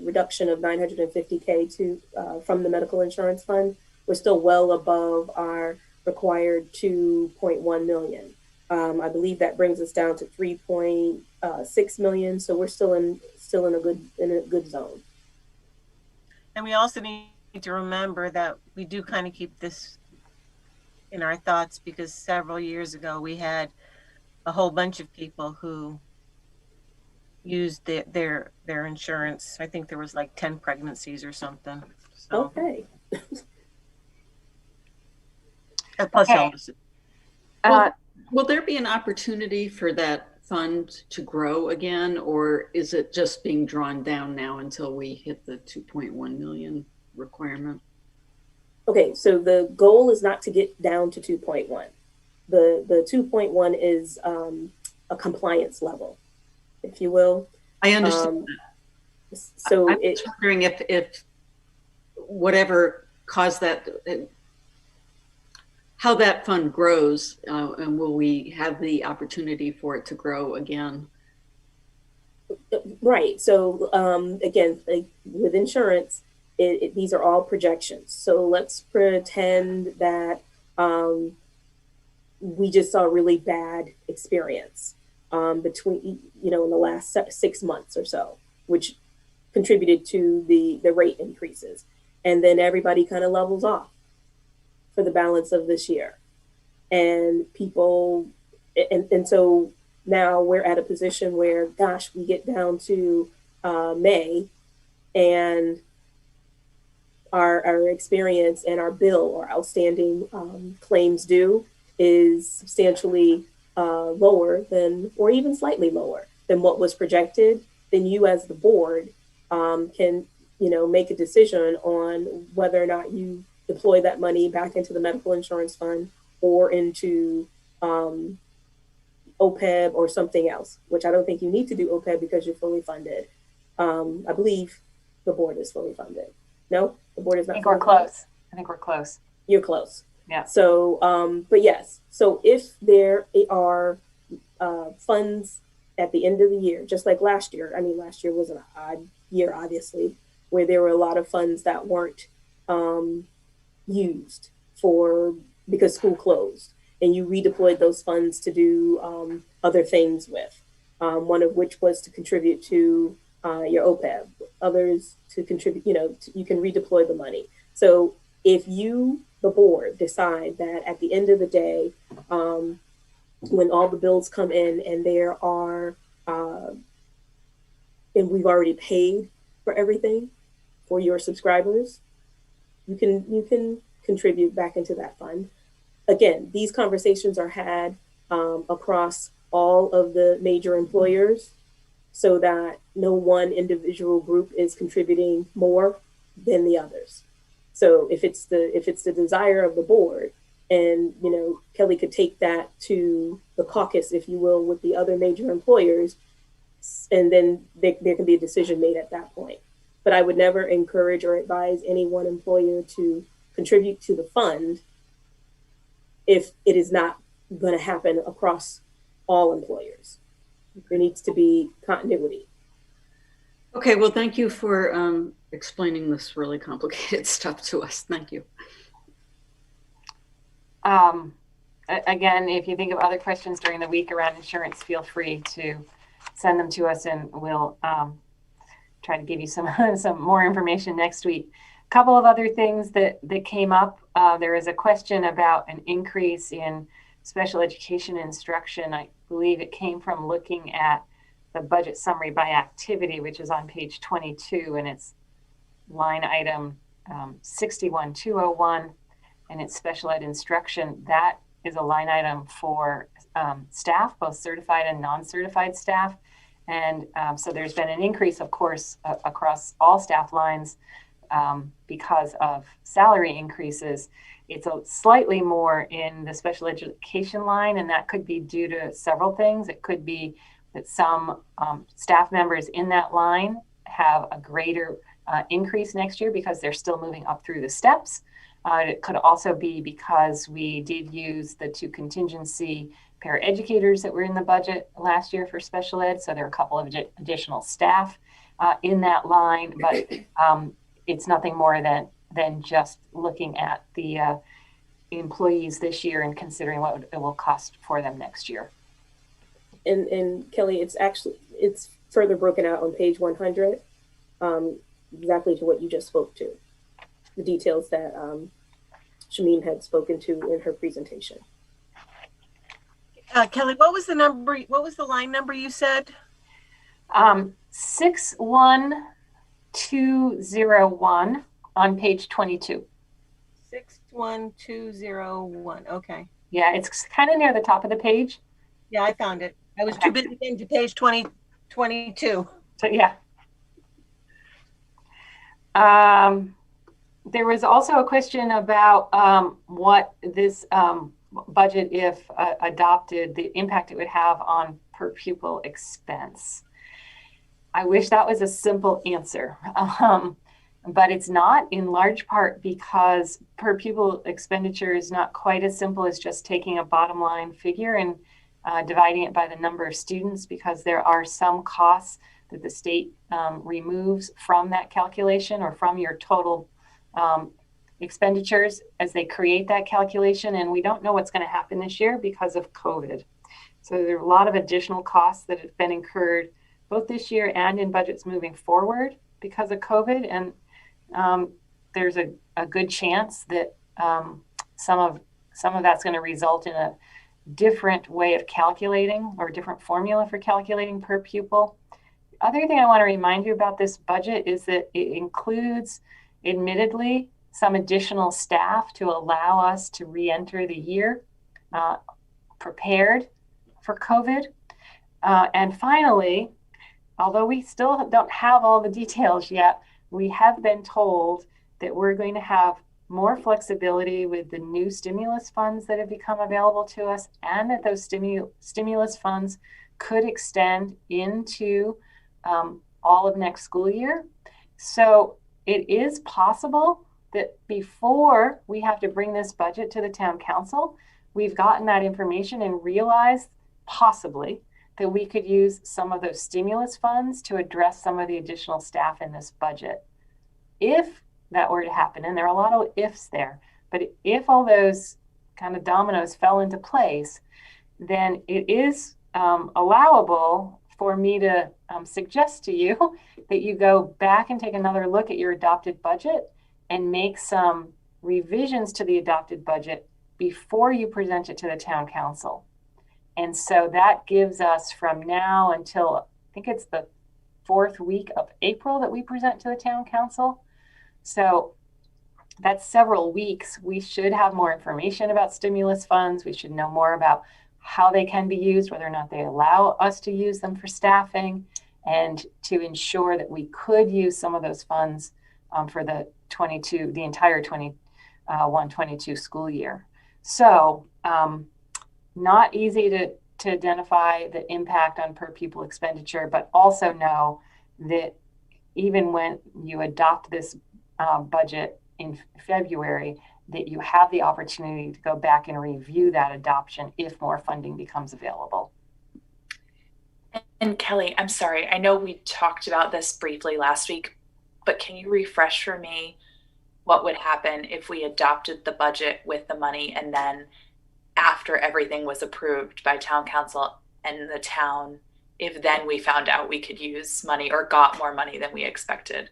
reduction of $950K from the medical insurance fund. We're still well above our required 2.1 million. I believe that brings us down to 3.6 million. So we're still in a good zone. And we also need to remember that we do kind of keep this in our thoughts because several years ago we had a whole bunch of people who used their insurance. I think there was like 10 pregnancies or something. So. Okay. Plus illnesses. Will there be an opportunity for that fund to grow again, or is it just being drawn down now until we hit the 2.1 million requirement? Okay, so the goal is not to get down to 2.1. The 2.1 is a compliance level, if you will. I understand that. So I'm just wondering if whatever caused that, how that fund grows, and will we have the opportunity for it to grow again? Right. So again, like with insurance, these are all projections. So let's pretend that we just saw a really bad experience between, in the last 6 months or so, which contributed to the rate increases. And then everybody kind of levels off for the balance of this year. And people, and so now we're at a position where, gosh, we get down to May and our experience and our bill or outstanding claims due is substantially lower than, or even slightly lower than what was projected. Then you as the board can, make a decision on whether or not you deploy that money back into the medical insurance fund or into OPEB or something else, which I don't think you need to do OPEB because you're fully funded. I believe the board is fully funded. No, the board is not. I think we're close. I think we're close. You're close. Yeah. So, but yes. So if there are funds at the end of the year, just like last year, I mean, last year was an odd year, obviously, where there were a lot of funds that weren't used because school closed, and you redeployed those funds to do other things with, one of which was to contribute to your OPEB, others to contribute, you can redeploy the money. So if you, the board, decide that at the end of the day, when all the bills come in and there are, and we've already paid for everything for your subscribers, you can contribute back into that fund. Again, these conversations are had across all of the major employers so that no one individual group is contributing more than the others. So if it's the desire of the board, and Kelly could take that to the caucus, if you will, with the other major employers, and then there can be a decision made at that point. But I would never encourage or advise any one employer to contribute to the fund if it is not going to happen across all employers. There needs to be continuity. Okay, well, thank you for explaining this really complicated stuff to us. Thank you. Again, if you think of other questions during the week around insurance, feel free to send them to us, and we'll try to give you some more information next week. A couple of other things that came up. There is a question about an increase in special education instruction. I believe it came from looking at the budget summary by activity, which is on page 22, and it's line item 61201, and it's special ed instruction. That is a line item for staff, both certified and non-certified staff. And so there's been an increase, of course, across all staff lines because of salary increases. It's slightly more in the special education line, and that could be due to several things. It could be that some staff members in that line have a greater increase next year because they're still moving up through the steps. It could also be because we did use the 2 contingency paraeducators that were in the budget last year for special ed. So there are a couple of additional staff in that line, but it's nothing more than just looking at the employees this year and considering what it will cost for them next year. And Kelly, it's further broken out on page 100, exactly to what you just spoke to, the details that Shameen had spoken to in her presentation. Kelly, what was the number? What was the line number you said? 61201 on page 22. 61201. Okay. Yeah, it's kind of near the top of the page. Yeah, I found it. I was too busy getting to page 22. So yeah. There was also a question about what this budget, if adopted, the impact it would have on per pupil expense. I wish that was a simple answer, but it's not, in large part because per pupil expenditure is not quite as simple as just taking a bottom line figure and dividing it by the number of students, because there are some costs that the state removes from that calculation or from your total expenditures as they create that calculation. And we don't know what's going to happen this year because of COVID. So there are a lot of additional costs that have been incurred both this year and in budgets moving forward because of COVID. And there's a good chance that some of that's going to result in a different way of calculating or different formula for calculating per pupil. Other thing I want to remind you about this budget is that it includes, admittedly, some additional staff to allow us to re-enter the year prepared for COVID. And finally, although we still don't have all the details yet, we have been told that we're going to have more flexibility with the new stimulus funds that have become available to us, and that those stimulus funds could extend into all of next school year. So it is possible that before we have to bring this budget to the town council, we've gotten that information and realized possibly that we could use some of those stimulus funds to address some of the additional staff in this budget. If that were to happen, and there are a lot of ifs there, but if all those kind of dominoes fell into place, then it is allowable for me to suggest to you that you go back and take another look at your adopted budget and make some revisions to the adopted budget before you present it to the town council. And so that gives us from now until, I think it's the 4th week of April that we present to the town council. So that's several weeks. We should have more information about stimulus funds. We should know more about how they can be used, whether or not they allow us to use them for staffing, and to ensure that we could use some of those funds for the entire 21-22 school year. So not easy to identify the impact on per pupil expenditure, but also know that even when you adopt this budget in February, that you have the opportunity to go back and review that adoption if more funding becomes available. And Kelly, I'm sorry, I know we talked about this briefly last week, but can you refresh for me what would happen if we adopted the budget with the money, and then after everything was approved by town council and the town, if then we found out we could use money or got more money than we expected?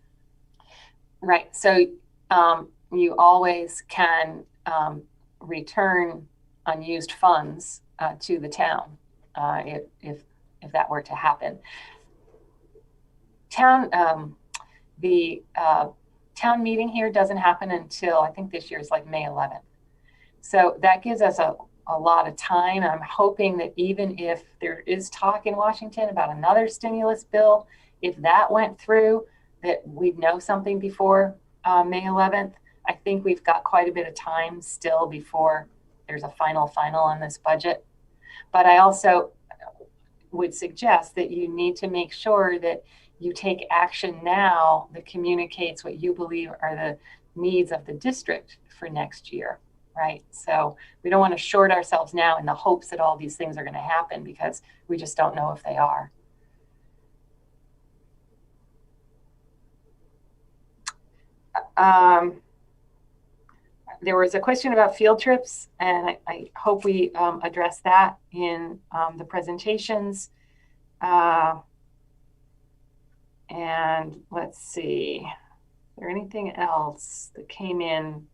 Right. So you always can return unused funds to the town if that were to happen. The town meeting here doesn't happen until, I think this year is like May 11th. So that gives us a lot of time. I'm hoping that even if there is talk in Washington about another stimulus bill, if that went through, that we'd know something before May 11th. I think we've got quite a bit of time still before there's a final on this budget. But I also would suggest that you need to make sure that you take action now that communicates what you believe are the needs of the district for next year, right? So we don't want to short ourselves now in the hopes that all these things are going to happen, because we just don't know if they are. There was a question about field trips, and I hope we address that in the presentations. And let's see, is there anything else that came in?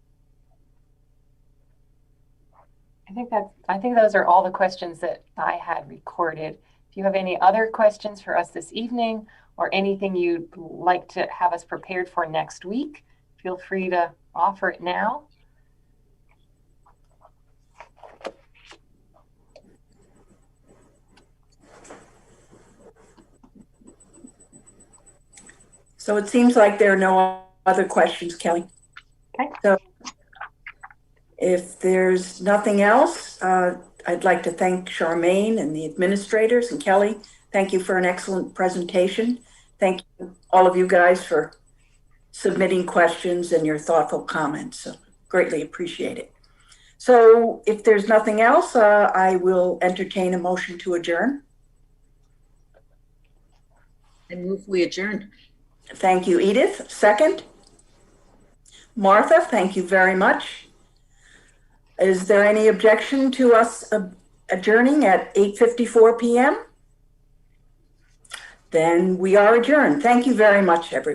I think those are all the questions that I had recorded. If you have any other questions for us this evening, or anything you'd like to have us prepared for next week, feel free to offer it now. So it seems like there are no other questions, Kelly. Okay. So if there's nothing else, I'd like to thank Charmaine and the administrators, and Kelly, thank you for an excellent presentation. Thank you, all of you guys, for submitting questions and your thoughtful comments. So greatly appreciate it. So if there's nothing else, I will entertain a motion to adjourn. I move we adjourn. Thank you, Edith. Second? Martha, thank you very much. Is there any objection to us adjourning at 8:54 p.m.? Then we are adjourned. Thank you very much, everyone.